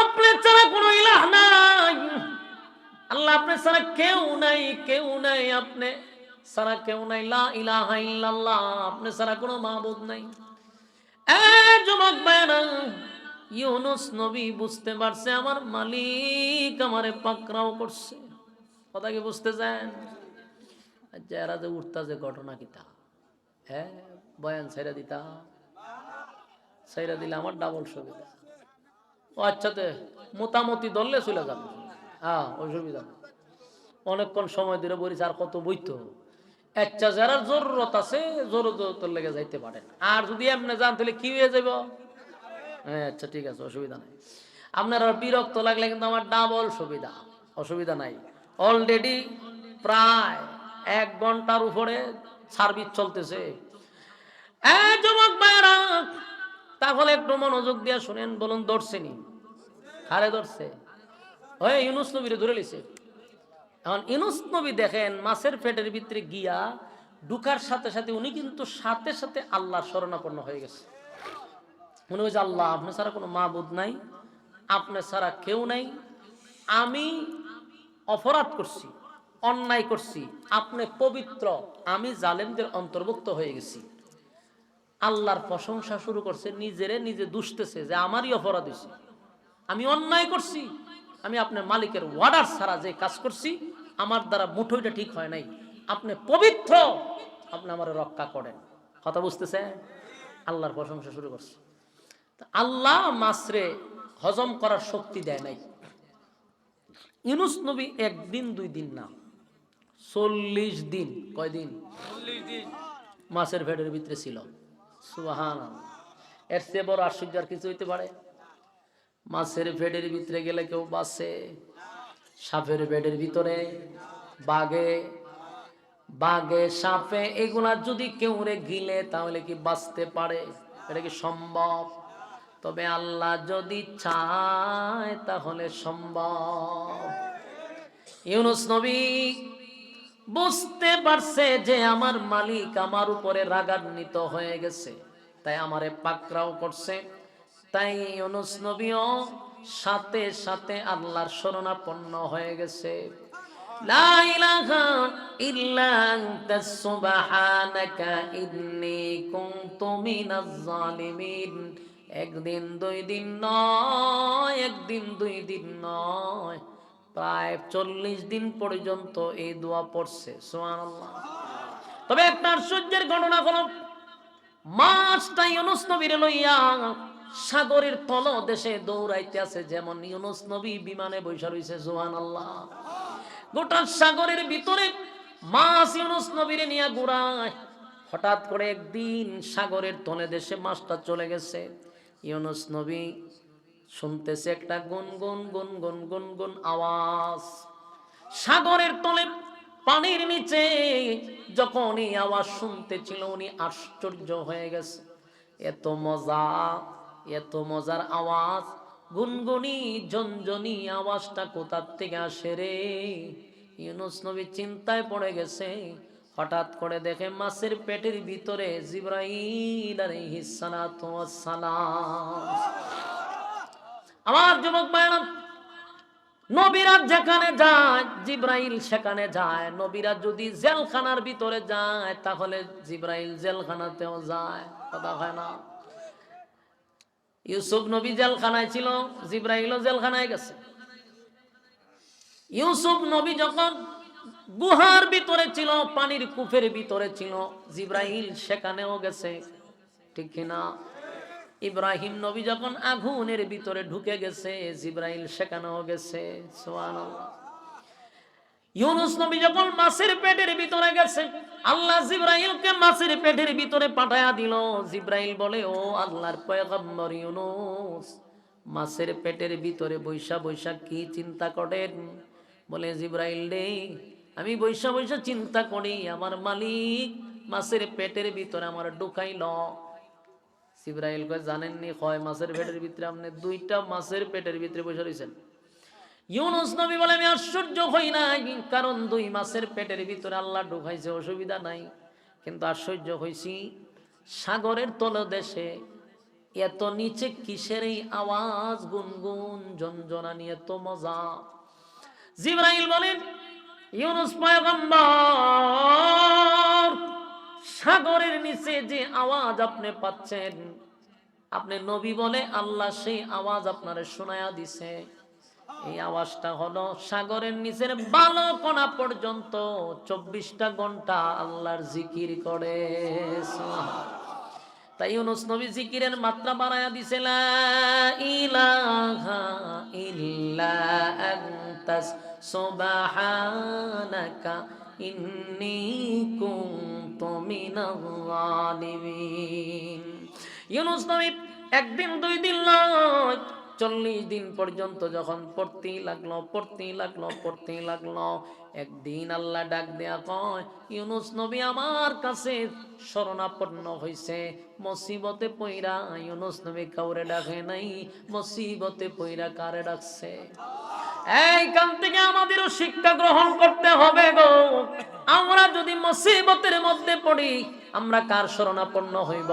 আপনি ছাড়া কোনো ইলাহ নাই। আল্লাহ, আপনি ছাড়া কেউ নাই, কেউ নাই, আপনি ছাড়া কেউ নাই। লা ইলাহা ইল্লাল্লাহ, আপনি ছাড়া কোনো মাবুদ নাই। যুবক ভাইরা, ইউনুস নবী বুঝতে পারছে আমার মালিক আমারে পাকড়াও করছে। কথা কি বুঝতে চান? যারা যে উঠতা যে ঘটনা কিতা, হ্যাঁ, বয়ান ছাইরা দিতা, ছাইরা দিলে আমার ডাবল সুবিধা। ও আচ্ছাতে মোটামুটি ধরলে চলে যাবে, হ্যাঁ, ওই সুবিধা। অনেকক্ষণ সময় ধরে বলিস আর কত বইতো। আচ্ছা, যারা জরুরত আছে জরুরত লেগে যাইতে পারেন, আর যদি এমনি যান তাহলে কি হয়ে যাব? হ্যাঁ, আচ্ছা ঠিক আছে, অসুবিধা নাই। আপনার বিরক্ত লাগলে কিন্তু আমার ডাবল সুবিধা, অসুবিধা নাই। অলরেডি প্রায় 1 ঘন্টার উপরে সার্ভিস চলতেছে। যুবক ভাইরা, তাহলে একটু মনোযোগ দিয়ে শুনেন। বলুন, ধরছেনি? হারে ধরছে, ওই ইউনুস নবীরে ধরে লিছে। এখন ইউনুস নবী দেখেন মাছের পেটের ভিতরে গিয়া ঢুকার সাথে সাথে উনি কিন্তু সাথে সাথে আল্লাহর শরণাপন্ন হয়ে গেছে। মনে হয়েছে, আল্লাহ, আপনি ছাড়া কোনো মাবুদ নাই, আপনি ছাড়া কেউ নাই, আমি অপরাধ করছি, অন্যায় করছি, আপনি পবিত্র, আমি জালেমদের অন্তর্ভুক্ত হয়ে গেছি। আল্লাহর প্রশংসা শুরু করছে, নিজেরে নিজে দুষতেছে যে আমারই অপরাধ হয়েছে, আমি অন্যায় করছি, আমি আপনার মালিকের ওয়ার্ডার ছাড়া যে কাজ করছি, আমার দ্বারা মুঠোইটা ঠিক হয় নাই, আপনি পবিত্র, আপনি আমার রক্ষা করেন। কথা বুঝতেছে? আল্লাহর প্রশংসা শুরু করছে। আল্লাহ মাছরে হজম করার শক্তি দেয় নাই। ইউনুস নবী 1 দিন 2 দিন না, 40 দিন। কয়দিন? 40 দিন মাছের পেটের ভিতরে ছিল। সুবহানাল্লাহ। এর চেয়ে বড় আশ্চর্য আর কিছু হইতে পারে? মাছের পেটের ভিতরে গেলে কেউ বাঁচে? সাপের পেটের ভিতরে, বাঘে, সাপে, এগুলা যদি কেউ রে গিলে তাহলে কি বাঁচতে পারে? এটা কি সম্ভব? তবে আল্লাহ যদি চায় তাহলে সম্ভব। ইউনুস নবী বুঝতে পারছে যে আমার মালিক আমার উপরে রাগান্বিত হয়ে গেছে, তাই আমারে পাকড়াও করছে। তাই ইউনুস নবীও সাথে সাথে আল্লাহর শরণাপন্ন হয়ে গেছে। লা ইলাহা ইল্লা আনতা সুবহানাকা ইন্নী কুনতু মিনাজ জালিমিন। একদিন দুই দিন নয়, একদিন দুই দিন নয়, প্রায় 40 দিন পর্যন্ত এই দোয়া পড়ছে। সুবহানাল্লাহ। তবে একটা আশ্চর্যের ঘটনা হলো, মাছটা ইউনুস নবীর লইয়া সাগরের তলদেশে দৌড়াইতে আছে, যেমন ইউনুস নবী বিমানে বৈশা রইছে। সুবহানাল্লাহ। গোটা সাগরের ভিতরে মাছ ইউনুস নবীরে নিয়ে ঘুরায়। হঠাৎ করে একদিন সাগরের তলদেশে মাছটা চলে গেছে। ইউনুস নবী শুনতেছে একটা গুনগুন গুনগুন গুনগুন আওয়াজ। সাগরের তলে পানির নিচে যখন এই আওয়াজ শুনতেছিল, উনি আশ্চর্য হয়ে গেছে। এত মজা, এত মজার আওয়াজ, গুনগুনি ঝনঝনি আওয়াজটা কোথার থেকে আসে রে? ইউনুস নবী চিন্তায় পড়ে গেছে। হঠাৎ করে দেখে মাছের পেটের ভিতরে জিবরাইল আলাইহিস সালাতু ওয়াস সালাম। আমার যুবক ভাইরা, নবীরা যেখানে যায় জিবরাইল সেখানে যায়। নবীরা যদি জেলখানার ভিতরে যায় তাহলে জিবরাইল জেলখানাতেও যায়। কথা হয় না? ইউসুফ নবী জেলখানায় ছিল, জিবরাইলও জেলখানায় গেছে। ইউসুফ নবী যখন গুহার ভিতরে ছিল, পানির কূপের ভিতরে ছিল, জিবরাইল সেখানেও গেছে। ঠিক কিনা? ইব্রাহিম নবী যখন আগুনের ভিতরে ঢুকে গেছে, জিবরাইল সেখানেও গেছে। সুবহানাল্লাহ। ইউনুস নবী যখন মাছের পেটের ভিতরে গেছে, আল্লাহ জিবরাইলকে মাছের পেটের ভিতরে পাঠায়া দিল। জিবরাইল বলে, ও আল্লাহর পয়গম্বর ইউনুস, মাছের পেটের ভিতরে বৈশা বৈশা কি চিন্তা করেন? বলে, জিবরাইল রে, আমি বৈশা বৈশা চিন্তা করি আমার মালিক মাছের পেটের ভিতরে আমার ঢুকাইল। জিবরাইল কয়, জানেননি কয় মাছের পেটের ভিতরে? আপনি দুইটা মাছের পেটের ভিতরে বসে রয়েছেন। ইউনুস নবী বলে, আমি আশ্চর্য হই না, কারণ দুই মাছের পেটের ভিতরে আল্লাহ ঢুকাইছে, অসুবিধা নাই। কিন্তু আশ্চর্য হইছি, সাগরের তলদেশে এত নিচে কিসের এই আওয়াজ, গুনগুন ঝনঝনানি, এত মজা? জিবরাইল বলেন, ইউনুস পয়গম্বর, সাগরের নিচে যে আওয়াজ আপনি পাচ্ছেন, আপনি নবী বলে আল্লাহ সেই আওয়াজ আপনারে শোনায়া দিছে। এই আওয়াজটা হলো সাগরের নিচের বালু কণা পর্যন্ত 24টা ঘন্টা আল্লাহর জিকির করে। তাই ইউনুস নবী জিকিরের মাত্রা বাড়ায়া দিছে, লা ইলাহা ইল্লা আনতাস সুবহানাকা ইন্নী কুনতু মিনাল জালিমিন। ইউনুস নবী একদিন দুই দিন নয়, 40 দিন পর্যন্ত যখন পড়তেই লাগলো, একদিন আল্লাহ ডাক দেয়া কয়, ইউনুস নবী আমার কাছে শরণাপন্ন হইছে। মুসিবতে পইরা ইউনুস নবী কাউরে ডাকে নাই, মুসিবতে পইরা কারে ডাকছে? এইখান থেকে আমাদেরও শিক্ষা গ্রহণ করতে হবে গো। আমরা যদি মুসিবতের মধ্যে পড়ি, আমরা কার শরণাপন্ন হইব?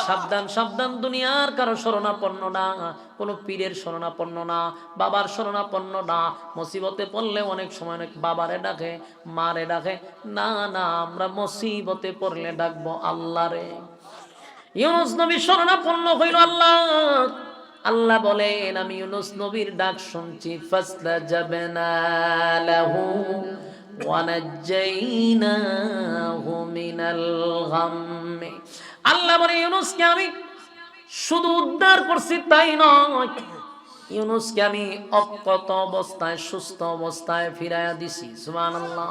সাবধান সাবধান, দুনিয়ার কারো শরণাপন্ন না, কোন পীরের শরণাপন্ন না, বাবার শরণাপন্ন না। মুসিবতে পড়লে অনেক সময় অনেক বাবারে ডাকে, মারে ডাকে। না না, আমরা মুসিবতে পড়লে ডাকবো আল্লাহরে। ইউনুস নবী শরণাপন্ন হইল আল্লাহ। আল্লাহ বলেন, আমি ইউনুস নবীর ডাক শুনছি। ফাসতাজাবনা লাহু ওয়া নাজ্জাইনাহু মিনাল গাম্মি। আল্লাহ বলে, ইউনুসকে আমি শুধু উদ্ধার করছি তাই নয়, ইউনুসকে আমি অক্ষত অবস্থায়, সুস্থ অবস্থায় ফিরাইয়া দিছি। সুবহানাল্লাহ।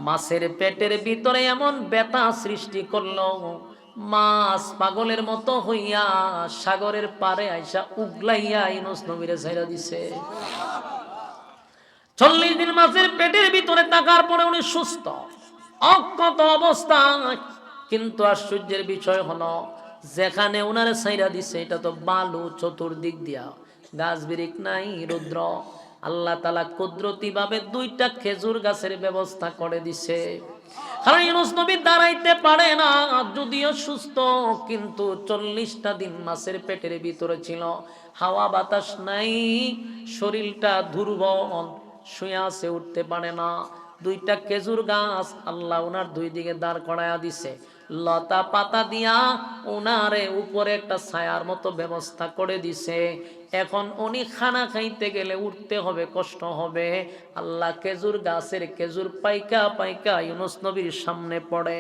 মাছের পেটের ভিতরে এমন ব্যথা সৃষ্টি করলো, মাছ পাগলের মতো হইয়া সাগরের পারে আইসা উগলাইয়া ইউনুস নবীরে ছাইরা দিছে। 40 দিন মাছের পেটের ভিতরে থাকার পরে উনি সুস্থ, অক্ষত অবস্থায়। কিন্তু আশ্চর্যের বিষয় হলো, যেখানে উনারে ছাইরা দিছে এটা তো বালু, চতুর্দিক দিয়া গাছ বিরিক নাই, রুদ্র। আল্লাহ তাআলা কুদরতি ভাবে 2টা খেজুর গাছের ব্যবস্থা করে দিছে। কারণ ইউনূস নবী দাঁড়াইতে পারে না, যদিও সুস্থ, কিন্তু 40টা দিন মাছের পেটের ভিতরে ছিল, হাওয়া বাতাস নাই, শরীরটা দুর্বল, শুয়ে আছে, উঠতে পারে না। দুইটা খেজুর গাছ আল্লাহ ওনার দুই দিকে দাঁড় করায়া দিছে, লতা পাতা দিয়া ওনারে উপরে একটা ছায়ার মতো ব্যবস্থা করে দিছে। এখন উনি খানা খাইতে গেলে উঠতে হবে, কষ্ট হবে। আল্লাহ খেজুর গাছের খেজুর পাইকা পাইকা ইউনূস নবীর সামনে পড়ে,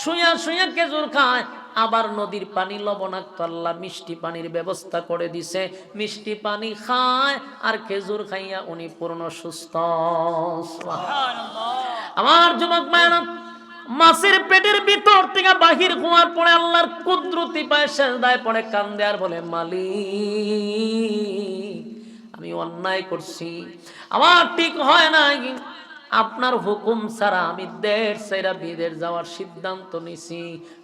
শুয়া শুয়া খেজুর খায়। আবার নদীর পানি লবণাক্ত, আল্লাহ মিষ্টি পানির ব্যবস্থা করে দিছে, মিষ্টি পানি খায় আর খেজুর খাইয়া উনি পূর্ণ সুস্থ। আমার যুবক ভাইরা, মাছের পেটের ভিতর থেকে বাহির হওয়ার পরে আল্লাহর কুদরতি পায় সেজদায় পড়ে কান্দে আর বলে, মালিক আমি অন্যায় করছি, আমার ঠিক হয় নাই, আপনার হুকুম ছাড়া আমি দেশ ছেড়ে বিদেশ যাওয়ার সিদ্ধান্ত নিছি।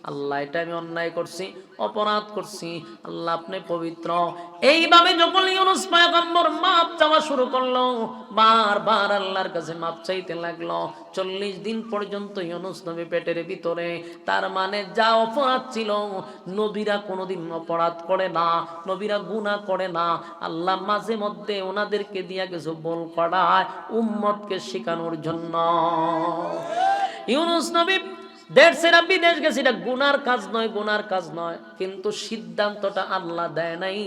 আল্লাহ এটা আমি অন্যায় করছি, অপরাধ করছি, আল্লাহ আপনি পবিত্র। এইভাবে যখন ইউনূস পয়গম্বর মাপ চাওয়া শুরু করলো, বারবার আল্লাহর কাছে মাপ চাইতে লাগলো। 40 দিন পর্যন্ত ইউনূস নবী পেটের ভিতরে। তার মানে যা অপরাধ ছিল, নবীরা কোনোদিন অপরাধ করে না, নবীরা গুনাহ করে না। আল্লাহ মাঝে মধ্যে ওনাদেরকে দিয়া কিছু বল করায় উম্মতকে শেখানোর জন্য। ইউনূস নবী দেশ ছেড়ে বিদেশ গেছে, এটা গুনার কাজ নয়, গুনার কাজ নয়, কিন্তু সিদ্ধান্তটা আল্লাহ দেয় নাই,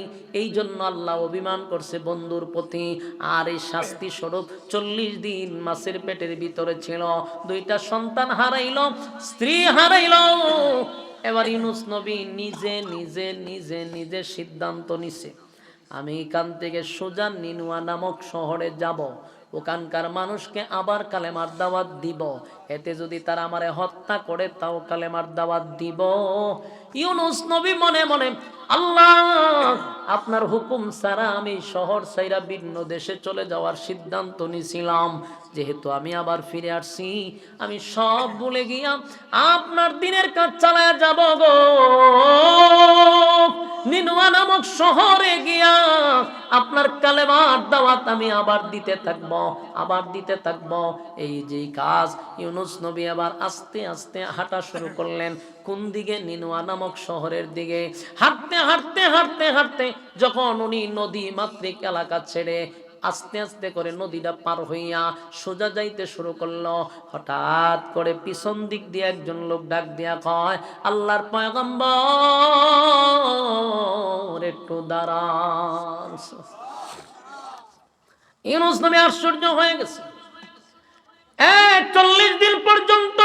এই জন্য আল্লাহ অভিমান করছে বন্ধুর প্রতি। আর এই শাস্তি স্বরূপ 40 দিন মাছের পেটের ভিতরে ছিল, দুইটা সন্তান হারাইল, স্ত্রী হারাইল। এবার ইউনূস নবী নিজে নিজে নিজে নিজে সিদ্ধান্ত নিছে, আমি এখান থেকে সোজা নিনুয়া নামক শহরে যাব, ওখানকার মানুষকে আবার কালেমার দাওয়াত দিব, এতে যদি তারা আমারে হত্যা করে তাও কালেমার দাওয়াত দিব। ইউনূস নবী মনে মনে, আল্লাহ আপনার হুকুম ছাড়া আমি শহর ছাইরা ভিন্ন দেশে চলে যাওয়ার সিদ্ধান্ত নিয়েছিলাম, যেহেতু আমি আবার ফিরে আসছি, আমি সব ভুলে গিয়া আপনার দিনের কাজ চালায় যাব গো। নিনুয়া নামক শহরে গিয়া আপনার কালেমার দাওয়াত আমি আবার দিতে থাকবো, আবার দিতে থাকবো। এই যে কাজ, ইউনূস নবী আবার আস্তে আস্তে হাঁটা শুরু করলেন। কোন দিকে? নিনুয়া নামক শহরের দিকে। হাঁটতে হাঁটতে হাঁটতে হাঁটতে যখন উনি নদী মাতৃক এলাকা ছেড়ে আস্তে আস্তে করে নদীটা পার হইয়া সোজা যাইতে শুরু করলো, হঠাৎ করে পিছন দিক দিয়ে একজন লোক ডাক দিয়া কয়, আল্লাহর পয়গম্বর একটু দাঁড়ান। ইউনূস নবী আশ্চর্য হয়ে গেছে, 40 দিন পর্যন্ত,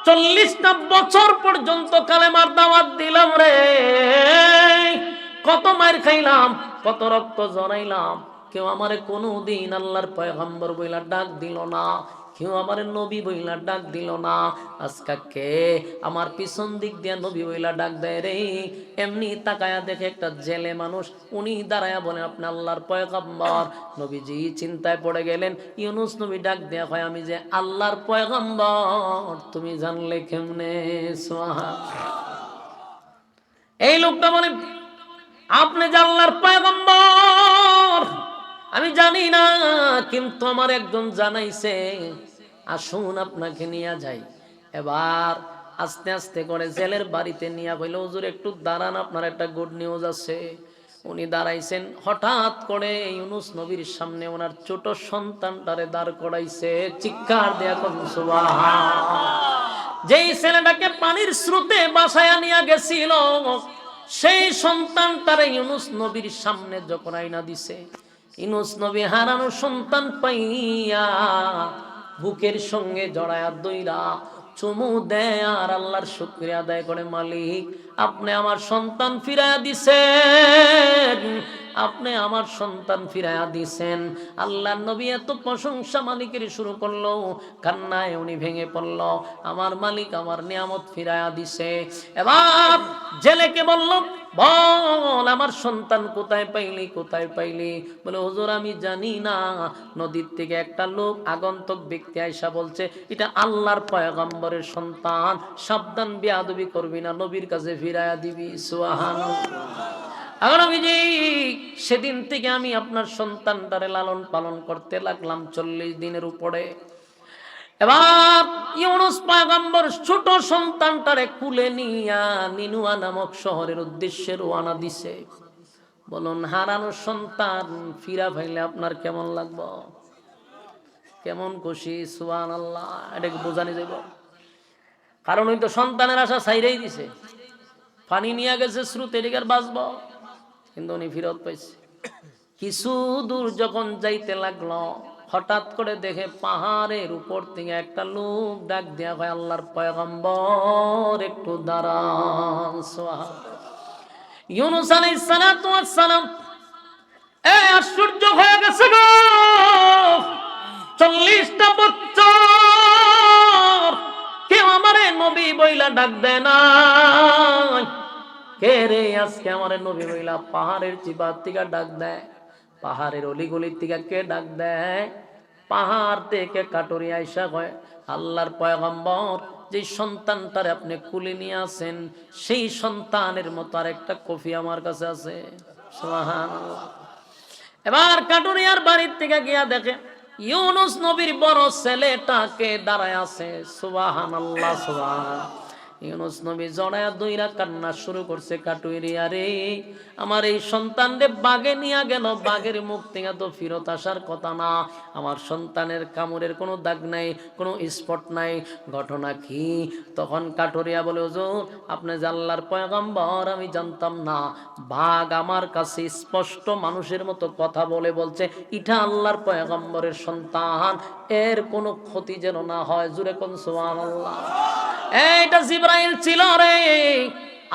40টা বছর পর্যন্ত কালেমার দাওয়াত দিলাম রে, কত মার খাইলাম, কত রক্ত জড়াইলাম, কেউ আমারে কোনোদিন আল্লাহর পয়গম্বর বইলা ডাক দিল না, কেউ আমার নবী বইলা ডাক দিল না। আজকে কে আমার পিছন দিক দিয়ে নবী বইলা ডাক দেয় রে? এমনি তাকায়া দেখে একটা জেলে মানুষ, উনি দাঁড়ায়া বলেন, আপনি আল্লাহর পয়গম্বর। নবীজি চিন্তায় পড়ে গেলেন। ইউনূস নবী ডাক দেয়া হয়, আমি যে আল্লাহর পয়গম্বর তুমি জানলে কেমনে? এই লোকটা বলে, আপনি যে আল্লাহর পয়গম্বর আমি জানি না, কিন্তু আমার একজন জানাইছে, আসুন আপনাকে নিয়ে যাই। এবার আস্তে আস্তে করে জেলের বাড়িতে নিয়ে বলল, হুজুর একটু দাঁড়ান, আপনার একটা গুড নিউজ আছে। উনি দাঁড়াইছেন, হঠাৎ করে ইউনূস নবীর সামনে ওনার ছোট সন্তানটারে দাঁড় করাইছে। চিৎকার দেয়া কোন সুবহান। যেই ছেলেটাকে পানির স্রোতে বাসায় নিয়ে গেছিল, সেই সন্তানটারে ইউনূস নবীর সামনে যখন আইনা দিছে, ইউনূস নবী হারানো সন্তান পাইয়া বুকের সঙ্গে জড়ায়া দইরা চুমু দেয় আর আল্লাহর শুকরিয়া আদায় করে, মালিক আপনি আমার সন্তান ফিরাইয়া দিছেন, আপনি আমার সন্তান ফিরাইয়া দিছেন। আল্লাহর নবী এত প্রশংসা মালিকের শুরু করলো, কান্নায় উনি ভেঙে পড়ল, আমার মালিক আমার নিয়ামত ফিরাইয়া দিছে। এবার জেলেকে বলল, বল আমার সন্তান কোথায় পাইলি, কোথায় পাইলি? বলে, হুজুর আমি জানি না, নদীর থেকে একটা লোক আগন্তুক ব্যক্তি আইসা বলছে এটা আল্লাহর পয়গম্বরের সন্তান, সাবধান বেয়াদবি করবি না, নবীর কাছে ফিরাইয়া দিবি। সুবহানাল্লাহ। সেদিন থেকে আমি আপনার সন্তানটারে লালন পালন করতে লাগলাম 40 দিনের উপরে। এবার ইউনুস পয়গম্বর ছোট সন্তানটারে কুলে নিয়া নিনুয়া নামক শহরের উদ্দেশ্যে রওনা দিছে। বলুন, হারানো সন্তান ফিরা পাইলে আপনার কেমন লাগবে? কেমন খুশি? সুবহানাল্লাহ। এটাকে বোঝানি যাব, কারণ ওই তো সন্তানের আশা ছাইরাই দিছে, পানি নিয়ে গেছে স্রোতে, এদিকে আর বাঁচবো, কিন্তু উনি ফিরত পাইছে। কিছু দূর যখন যাইতে লাগলো, হঠাৎ করে দেখে পাহাড়ের উপর থেকে একটা লোক ডাক দেয়া হয়, আল্লাহর পয়গম্বর একটু দাঁড়ান। ইউনুস আলাইহিস সালাতু ওয়াস সালাম আশ্চর্য হয়ে গেছে গো, 40টা বছর কেউ আমারে নবী বইলা ডাক দেয় না। কে রে আজকে আমারে নবী বইলা পাহাড়ের চিপার থেকে ডাক দেয়, পাহাড়ের অলিগলির থেকে কে ডাক দেয়? পাহাড় থেকে কাটুরি আইসা কয়, আল্লাহর পয়গম্বর, যে সন্তানটারে আপনি কুলে নিয়ে আসেন সেই সন্তানের মতো আর একটা কফি আমার কাছে আছে। সুবহানাল্লাহ। এবার কাটুরিয়ার বাড়ির থেকে গিয়া দেখে ইউনুস নবীর বড় ছেলেটাকে দাঁড়ায় আছে। সুবহানাল্লাহ, সুবহানাল্লাহ। ইউনুস নবী জড়ায়া দুইরা কান্না শুরু করছে, কাটুরিয়া রে, আমার এই সন্তান রে বাগে নিয়ে গেল, বাগের মুখ থেকে তো ফিরত আসার কথা না, আমার সন্তানের কামড়ের কোনো দাগ নাই, কোনো স্পট নাই, ঘটনা কি? তখন কাটুরিয়া বলে, হুজুর আপনি যে আল্লাহর পয়গম্বর আমি জানতাম না, বাঘ আমার কাছে স্পষ্ট মানুষের মতো কথা বলে বলছে এটা আল্লাহর পয়গম্বরের সন্তান, এর কোনো ক্ষতি যেন না হয়। জুরে কোন সুবহানাল্লাহ। এইটা জিবরাইল ছিল রে।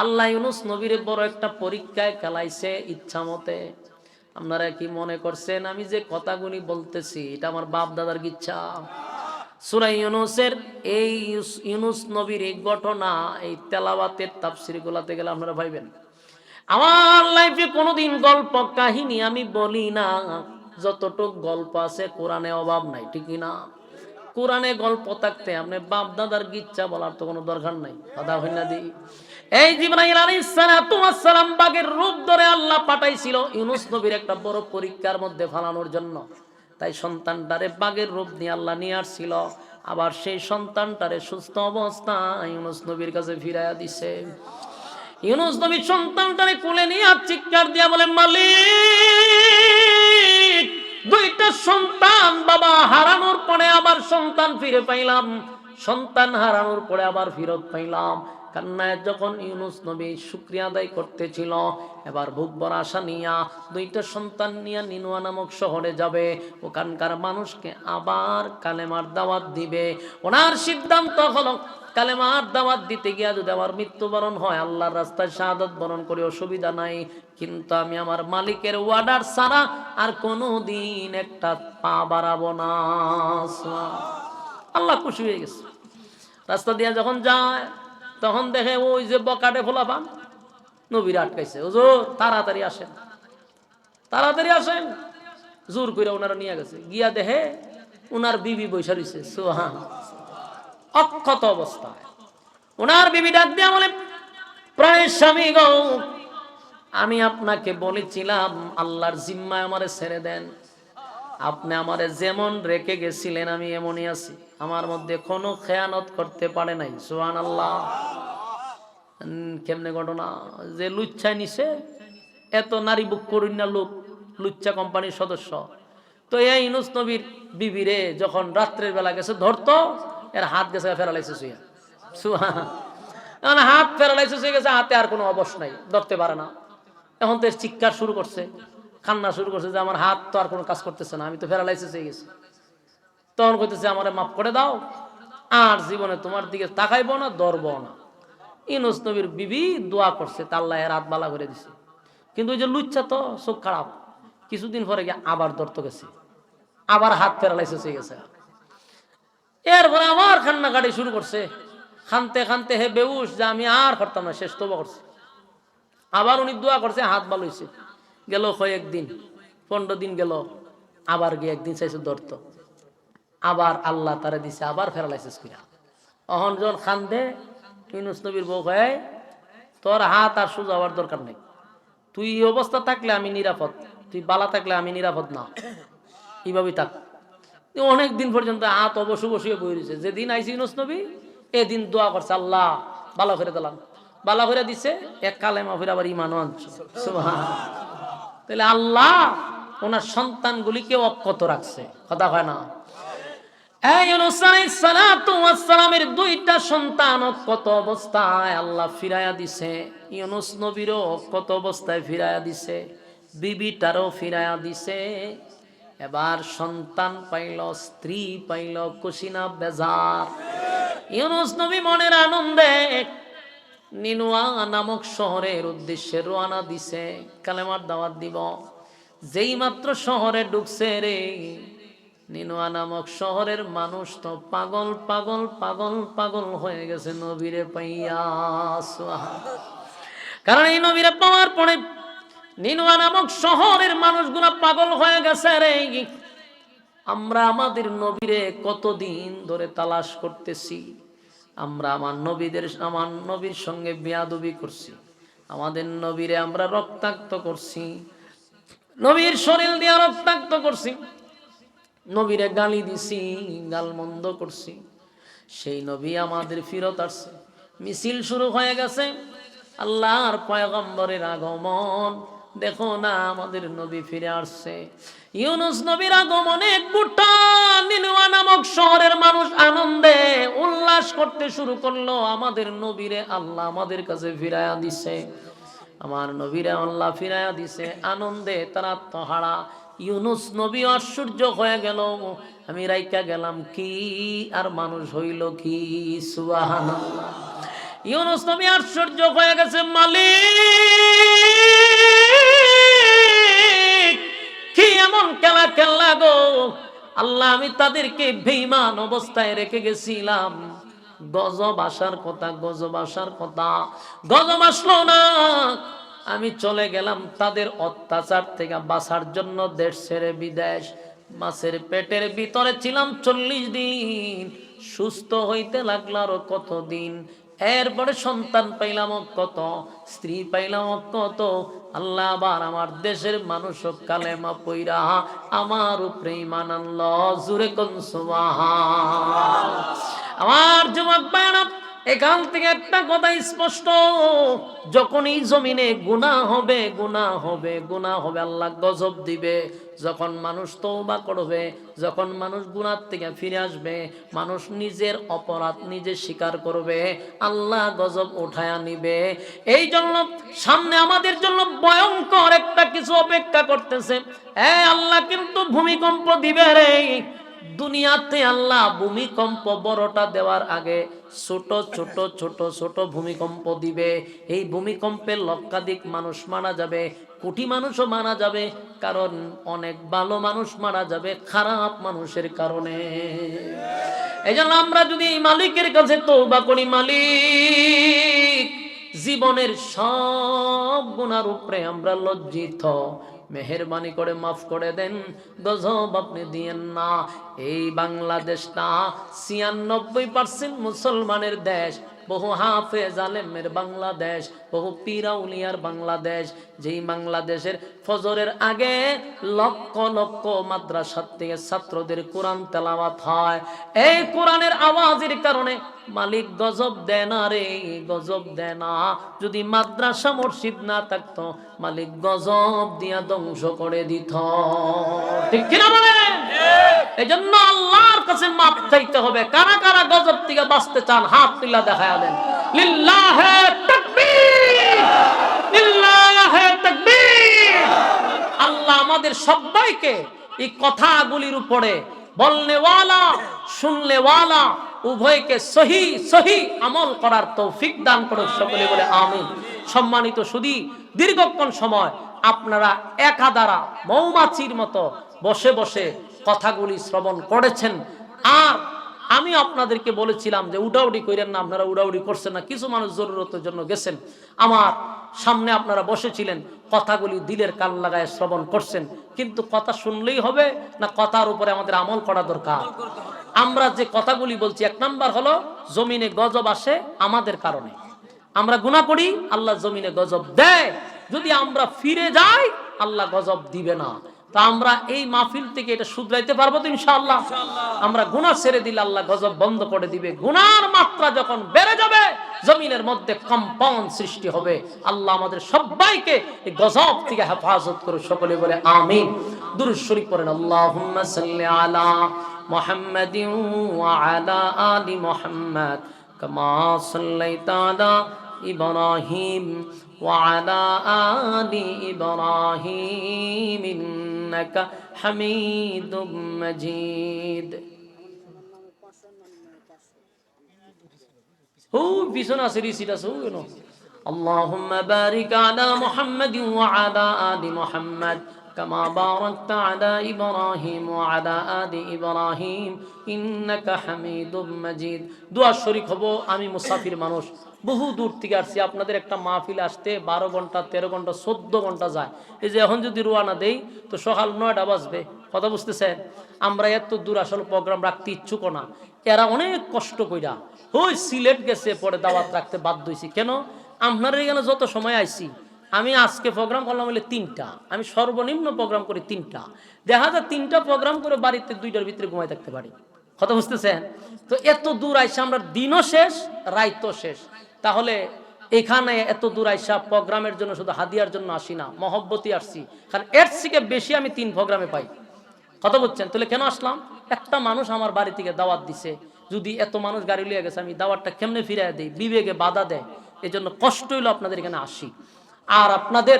আল্লাহ ইউনুস নবীর বড় একটা পরীক্ষায় খেলাইছে ইচ্ছা মতে। আপনারা কি মনে করছেন আমি যে কথাগুলি বলতেছি এটা আমার বাপ দাদার ইচ্ছা? সূরা ইউনুসের এই ইউনুস নবীর এই ঘটনা এই তেলাওয়াতের তাফসীর গুলাতে গেলে আপনারা ভাইবেন আমার লাইফে কোনোদিন গল্প কাহিনী আমি বলি না, যতটুক গল্প আছে কোরআনে অভাব নাই, ঠিক না? কোরআনে গল্প থাকতে আপনি বাপ দাদার গিচ্ছা বলার তো কোনো দরকার নাই। কথা হয় না দি? এই জিবরাইল আলাইহিস সালাতু ওয়াস সালাম বাঘের রূপ ধরে আল্লাহ পাঠাইছিল ইউনুস নবীর একটা বড় পরীক্ষার মধ্যে ফালানোর জন্য। তাই সন্তানটারে বাঘের রূপ নিয়ে আল্লাহ নিয়ে আসছিল, আবার সেই সন্তানটারে সুস্থ অবস্থায় ইউনুস নবীর কাছে ফিরাইয়া দিছে। ইউনুস নবী সন্তানটারে কোলে নিয়ে আর চিৎকার দিয়া বলে, মালিক, দুইটা সন্তান বাবা হারানোর পরে আবার সন্তান ফিরে পাইলাম, সন্তান হারানোর পরে আবার ফিরত পাইলাম। কান্নায় যখন ইউনুস নবী শুকরিয়া আদায় করতেছিল, এবার বুক ভরা আশা নিয়া দুইটা সন্তান নিয়ে নিনুয়া নামক শহরে যাবে, ওখানকার মানুষকে আবার কালেমার দাওয়াত দিবে। ওনার সিদ্ধান্ত হলো কালেমার দাওয়াত দিতে গিয়া যদি আমার মৃত্যুবরণ হয়, আল্লাহর রাস্তায় শাহাদাত বরণ করে অসুবিধা নাই, কিন্তু আমি আমার মালিকের ওয়ার্ডার ছাড়া আর কোনোদিন একটা পা বাড়াবো না। আল্লাহ খুশি হয়ে গেছে। রাস্তা দিয়া যখন যায় তখন দেখে ওই যে বকাটে ফোলা পান নবীর আটকাইছে, হুজুর তাড়াতাড়ি আসেন, তাড়াতাড়ি আসেন। জোর করে ওনারা নিয়ে গেছে, গিয়া দেখে ওনার বিবি বৈশা রইছে। সুবহান, অক্ষত অবস্থায়। ওনার বিবি ডাক দিয়া বলে, প্রাণের স্বামী গো, আমি আপনাকে বলেছিলাম আল্লাহর জিম্মায় আমারে ছেড়ে দেন, আপনি আমারে যেমন রেখে গেছিলেন আমি এমনই আছি, আমার মধ্যে কোনো খেয়ানত করতে পারে নাই। সুবহানাল্লাহ। কেমনে ঘটনা? যে লুচ্ছা নিছে, এত নারী বুক করুন না লোক, লুচ্চা কোম্পানির সদস্য। তো এই ইউনুস নবীর বিবিরে যখন রাত্রের বেলা গেছে ধরতো, এর হাত গেছে ফেরালাইছে শুয়ে। সুবহান, হাত ফেরালাইছে শুয়ে গেছে, হাতে আর কোনো অবশ নাই, ধরতে পারে না। এখন তো চিৎকার শুরু করছে, কান্না শুরু করছে যে আমার হাত তো আর কোনো কাজ করতেছে না, আমি তো প্যারালাইসিস হয়ে গেছি। তখন কইতেছে আমারে মাফ করে দাও, আর জীবনে তোমার দিকে তাকাইবো না, ধরবো না। ইউনুস নবীর বিবি দোয়া করছে, তা আল্লাহ রাত বালা করে দিছে। কিন্তু ওই যে লুচ্ছা তো চোখ খারাপ, কিছুদিন পরে গিয়ে আবার ধরতে গেছে, আবার হাত প্যারালাইসিস হয়ে গেছে। এরপরে আমার কান্নাকাটি শুরু করছে, খানতে খানতে হে বেউস যে আমি আর করতাম না, শেষ তওবা করছে। আবার উনি দোয়া করছে, হাত ভালো হয়েছে। গেল কয়েকদিন, 15 দিন গেল, আবার গিয়ে একদিন চাইছে ধরতো, আবার আল্লাহ তারা দিছে, আবার প্যারালাইসিস কইরা। অহন জন খান্দে ইউনুস নবীর বউ কয়, তোর হাত আর সোজা হওয়ার দরকার নেই, তুই এই অবস্থা থাকলে আমি নিরাপদ, তুই বালা থাকলে আমি নিরাপদ না, এইভাবেই থাক। অনেক দিন পর্যন্ত হাত অবশ্য বসিয়ে বই রয়েছে। যেদিন আইসি ইউনূস নবী এদিন দোয়া করছে, আল্লাহ ভালো করে দিলাম, ভালো করে দিছে, এক কালেমা ফিরে আবার ইমানও আনছে। সুবহানাল্লাহ। তাহলে আল্লাহ ওনার সন্তানগুলিকে অক্ষত রাখছে, কথা হয় না? ইউনূস আলাইহিস সালাতু ওয়াস সালামের দুইটা সন্তান অক্ষত অবস্থায় আল্লাহ ফিরাইয়া দিছে। ইউনূস নবীরও অক্ষত অবস্থায় ফিরাইয়া দিছে, বিবিটারও ফিরাইয়া দিছে। এবার সন্তান পাইল, স্ত্রী পাইল, কুশিনা বেজার। ইউনূস নবী মনের আনন্দে নিনুয়া নামক শহরের উদ্দেশ্যে রওনা দিছে, কালেমার দাওয়াত দিব। যেই মাত্র শহরে ঢুকছে রে, নিনুয়া নামক শহরের মানুষ তো পাগল পাগল পাগল পাগল হয়ে গেছে নবীরে পাইয়া। কারণ এই নবীরে পাওয়ার পরে নিনুয়া নামক শহরের মানুষগুলা পাগল হয়ে গেছে রে। আমরা আমাদের নবীরে কতদিন ধরে তালাশ করতেছি, আমরা আমার নবীর সঙ্গে বেয়াদবি করছি, আমাদের নবীরে আমরা রক্তাক্ত করছি, নবীর শরীর দিয়ে রক্তাক্ত করছি, নবীরে গালি দিছি, গালমন্দ করছি। সেই নবী আমাদের ফিরত আসছে, মিছিল শুরু হয়ে গেছে, আল্লাহর পয়গম্বরের আগমন। দেখো না আমাদের নবী ফিরে আসছে। ইউনূস নবীর আগমনে গোটা নিনুয়া নামক শহরের মানুষ আনন্দে উল্লাস করতে শুরু করলো। আমাদের নবীরে আল্লাহ আমাদের কাছে ফিরাইয়া দিছে, আমার নবীরে আল্লাহ ফিরাইয়া দিছে। আনন্দে তারা আত্মহারা। ইউনূস নবী আশ্চর্য হয়ে গেল, আমি রাইকা গেলাম কি আর মানুষ হইল কি। সুবহানাল্লাহ। ইউনূস নবী আশ্চর্য হয়ে গেছে, মালিক কি এমন খেলা খেললা গো আল্লাহ, আমি তাদেরকে বেঈমান অবস্থায় রেখে গেছিলাম। গজব আসার কথা, গজব আসার কথা, গজব আসলো না। আমি চলে গেলাম তাদের অত্যাচার থেকে বাঁচার জন্য দেশ ছেড়ে বিদেশ। মাছের পেটের ভিতরে ছিলাম 40 দিন, সুস্থ হইতে লাগলো আরো কতদিন। এরপরে সন্তান পাইলাম কত, স্ত্রী পাইলাম কত। আল্লাহ আবার আমার দেশের মানুষ কালেমা পইরা আমার উপরে ঈমান আনলো। জোরে কোন সুবহান। আমার যুবক ভাইরা, এখান থেকে একটা কথা স্পষ্ট, যখন এই জমিনে গুনাহ হবে, গুনাহ হবে, গুনাহ হবে, আল্লাহ গজব দিবে। যখন মানুষ তওবা করবে, যখন মানুষ গুনাহ থেকে ফিরে আসবে, মানুষ নিজের অপরাধ নিজে স্বীকার করবে, আল্লাহ গজব উঠায়া নিবে। এই জন্য সামনে আমাদের জন্য ভয়ঙ্কর একটা কিছু অপেক্ষা করতেছে। আল্লাহ কিন্তু ভূমিকম্প দিবে রে। দুনিয়াতে আল্লাহ ভূমিকম্প বড়টা দেওয়ার আগে ছোট ছোট ছোট ছোট ভূমিকম্প দিবে। এই ভূমিকম্পে লক্ষাধিক মানুষ মারা যাবে, কোটি মানুষও মারা যাবে। কারণ অনেক ভালো মানুষ মারা যাবে খারাপ মানুষের কারণে। এই জন্য আমরা যদি মালিকের কাছে তওবা করি, মালিক জীবনের সব গুনার উপরে আমরা লজ্জিত, মেহেরবানি করে মাফ করে দেন, গজব আপনি দিয়েন না। এই বাংলাদেশটা 96% মুসলমানের দেশ, বহু হাফেজ আলেমের বাংলাদেশ, বহু পীর আউলিয়ার বাংলাদেশ। যেই বাংলাদেশের ফজরের আগে লক্ষ লক্ষ মাদ্রাসা থেকে ছাত্রদের কোরআন তেলাওয়াত হয়। এই কোরআনের আওয়াজের কারণে মালিক গজব দেয় না রে, গজব দেয় না। যদি মাদ্রাসা মসজিদ না থাকতো, মালিক গজব দিয়া ধ্বংস করে দিত। ঠিক কিনা বলেন? এই জন্য আল্লাহর কাছে মাপ চাইতে হবে। কারা কারা গজব থেকে বাঁচতে চান হাত তুলে দেখায়া দেন। লিল্লাহে তাকবীর, লিল্লাহে তাকবীর। আল্লাহ আমাদের সবাইকে এই কথাগুলির উপরে বলনেওয়ালা শুনলেওয়ালা উভয়কে সহি সহি আমল করার তৌফিক দান করুন। সকলে বলে আমিন। সম্মানিত সুধী, দীর্ঘক্ষণ সময় আপনারা একাধারা মৌমাছির মতো বসে বসে কথাগুলি শ্রবণ করেছেন। আর আমি আপনাদেরকে বলেছিলাম যে উড়াউড়ি করেন না, আপনারা উড়াউড়ি করছেন না। কিছু মানুষ জরুরতের জন্য গেছেন, আমার সামনে আপনারা বসেছিলেন, কথাগুলি দিলের কান লাগায় শ্রবণ করছেন। কিন্তু কথা শুনলেই হবে না, কথার উপরে আমাদের আমল করা দরকার। আমরা যে কথাগুলি বলছি, 1 নাম্বার হলো জমিনে গজব আসে আমাদের কারণে। আমরা গুনাহ করি, আল্লাহ জমিনে গজব দেয়। যদি আমরা ফিরে যাই, আল্লাহ গজব দিবে না। তা আমরা এই মাহফিল থেকে এটা শুধরাইতে পারবো তো ইনশাআল্লাহ। আমরা গুনাহ ছেড়ে দিলে আল্লাহ গজব বন্ধ করে দিবে। গুনার মাত্রা যখন বেড়ে যাবে জমিনের মধ্যে কম্পন সৃষ্টি হবে। আল্লাহ আমাদের সবাইকে এই গজব থেকে হেফাজত করে। সকলে বলে আমিন। দুরূদ শরীফ পড়েন। আল্লাহুম্মা সাল্লি আলা মুহাম্মাদিন ওয়া আলা আলি মুহাম্মাদ কামা সাল্লাইতা আলা ইব্রাহিম ওয়া আলা আলি ইব্রাহিম ইন্নাকা হামিদুম মাজিদ। হু পিছনে আছে রিসিট আছে কেন? আল্লাহুম্মা বারিক আলা মুহাম্মাদিন ওয়া আলা আলি মুহাম্মাদ কামা বারাকতা আলা ইব্রাহিম ওয়া আলা আলি ইব্রাহিম ইন্নাকা হামিদুম মাজিদ। দোয়া শরীক হব। আমি মুসাফির মানুষ, বহু দূর থেকে আসছি। আপনাদের একটা মাহফিল আসতে 12 ঘন্টা 13 ঘন্টা 14 ঘন্টা যায়। এই যে এখন যদি রওনা দেই তো সকাল 9টা বাজবে। কথা বুঝতেছেন? আমরা এত দূর আসলে প্রোগ্রাম রাখতে ইচ্ছুক না। এরা অনেক কষ্ট কইরা ওই সিলেট গেছে, পরে দাওয়াত রাখতে বাধ্য হইছি। কেন? আপনারা এখানে যত সময় আইছি, আমি আজকে প্রোগ্রাম করলাম হলে 3টা, আমি সর্বনিম্ন প্রোগ্রাম করি 3টা। দেখা যায় 3টা প্রোগ্রাম করে বাড়িতে 2টার ভিতরে ঘুমাই থাকতে পারি। কথা বুঝতেছেন? তো এত দূর আইসা আমরা দিনও শেষ রাইতও শেষ। তাহলে এখানে এত দূর আইসা প্রোগ্রামের জন্য শুধু হাদিয়ার জন্য আসি না, মহব্বতই আসছি। কারণ এর থেকে বেশি আমি 3 প্রোগ্রামে পাই। কথা বলছেন? তাহলে কেন আসলাম? একটা মানুষ আমার বাড়ি থেকে দাওয়াত দিছে, যদি এত মানুষ গাড়ি লিয়ে গেছে আমি দাওয়াতটা কেমনে ফিরাই দেই? বিবেকে বাধা দেয়। এই জন্য কষ্ট হইলো আপনাদের এখানে আসি। আর আপনাদের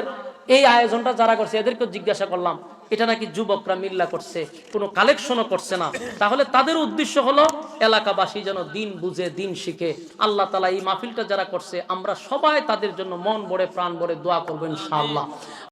এই আয়োজনটা যারা করছে এদেরকে জিজ্ঞাসা করলাম, এটা নাকি যুবকরা মিল্লা করছে, কোনো কালেকশনও করছে না। তাহলে তাদের উদ্দেশ্য হলো এলাকাবাসী যেন দিন বুঝে দিন শিখে। আল্লাহ তাআলা এই মাহফিলটা যারা করছে আমরা সবাই তাদের জন্য মন ভরে প্রাণ ভরে দোয়া করবো ইনশাআল্লাহ।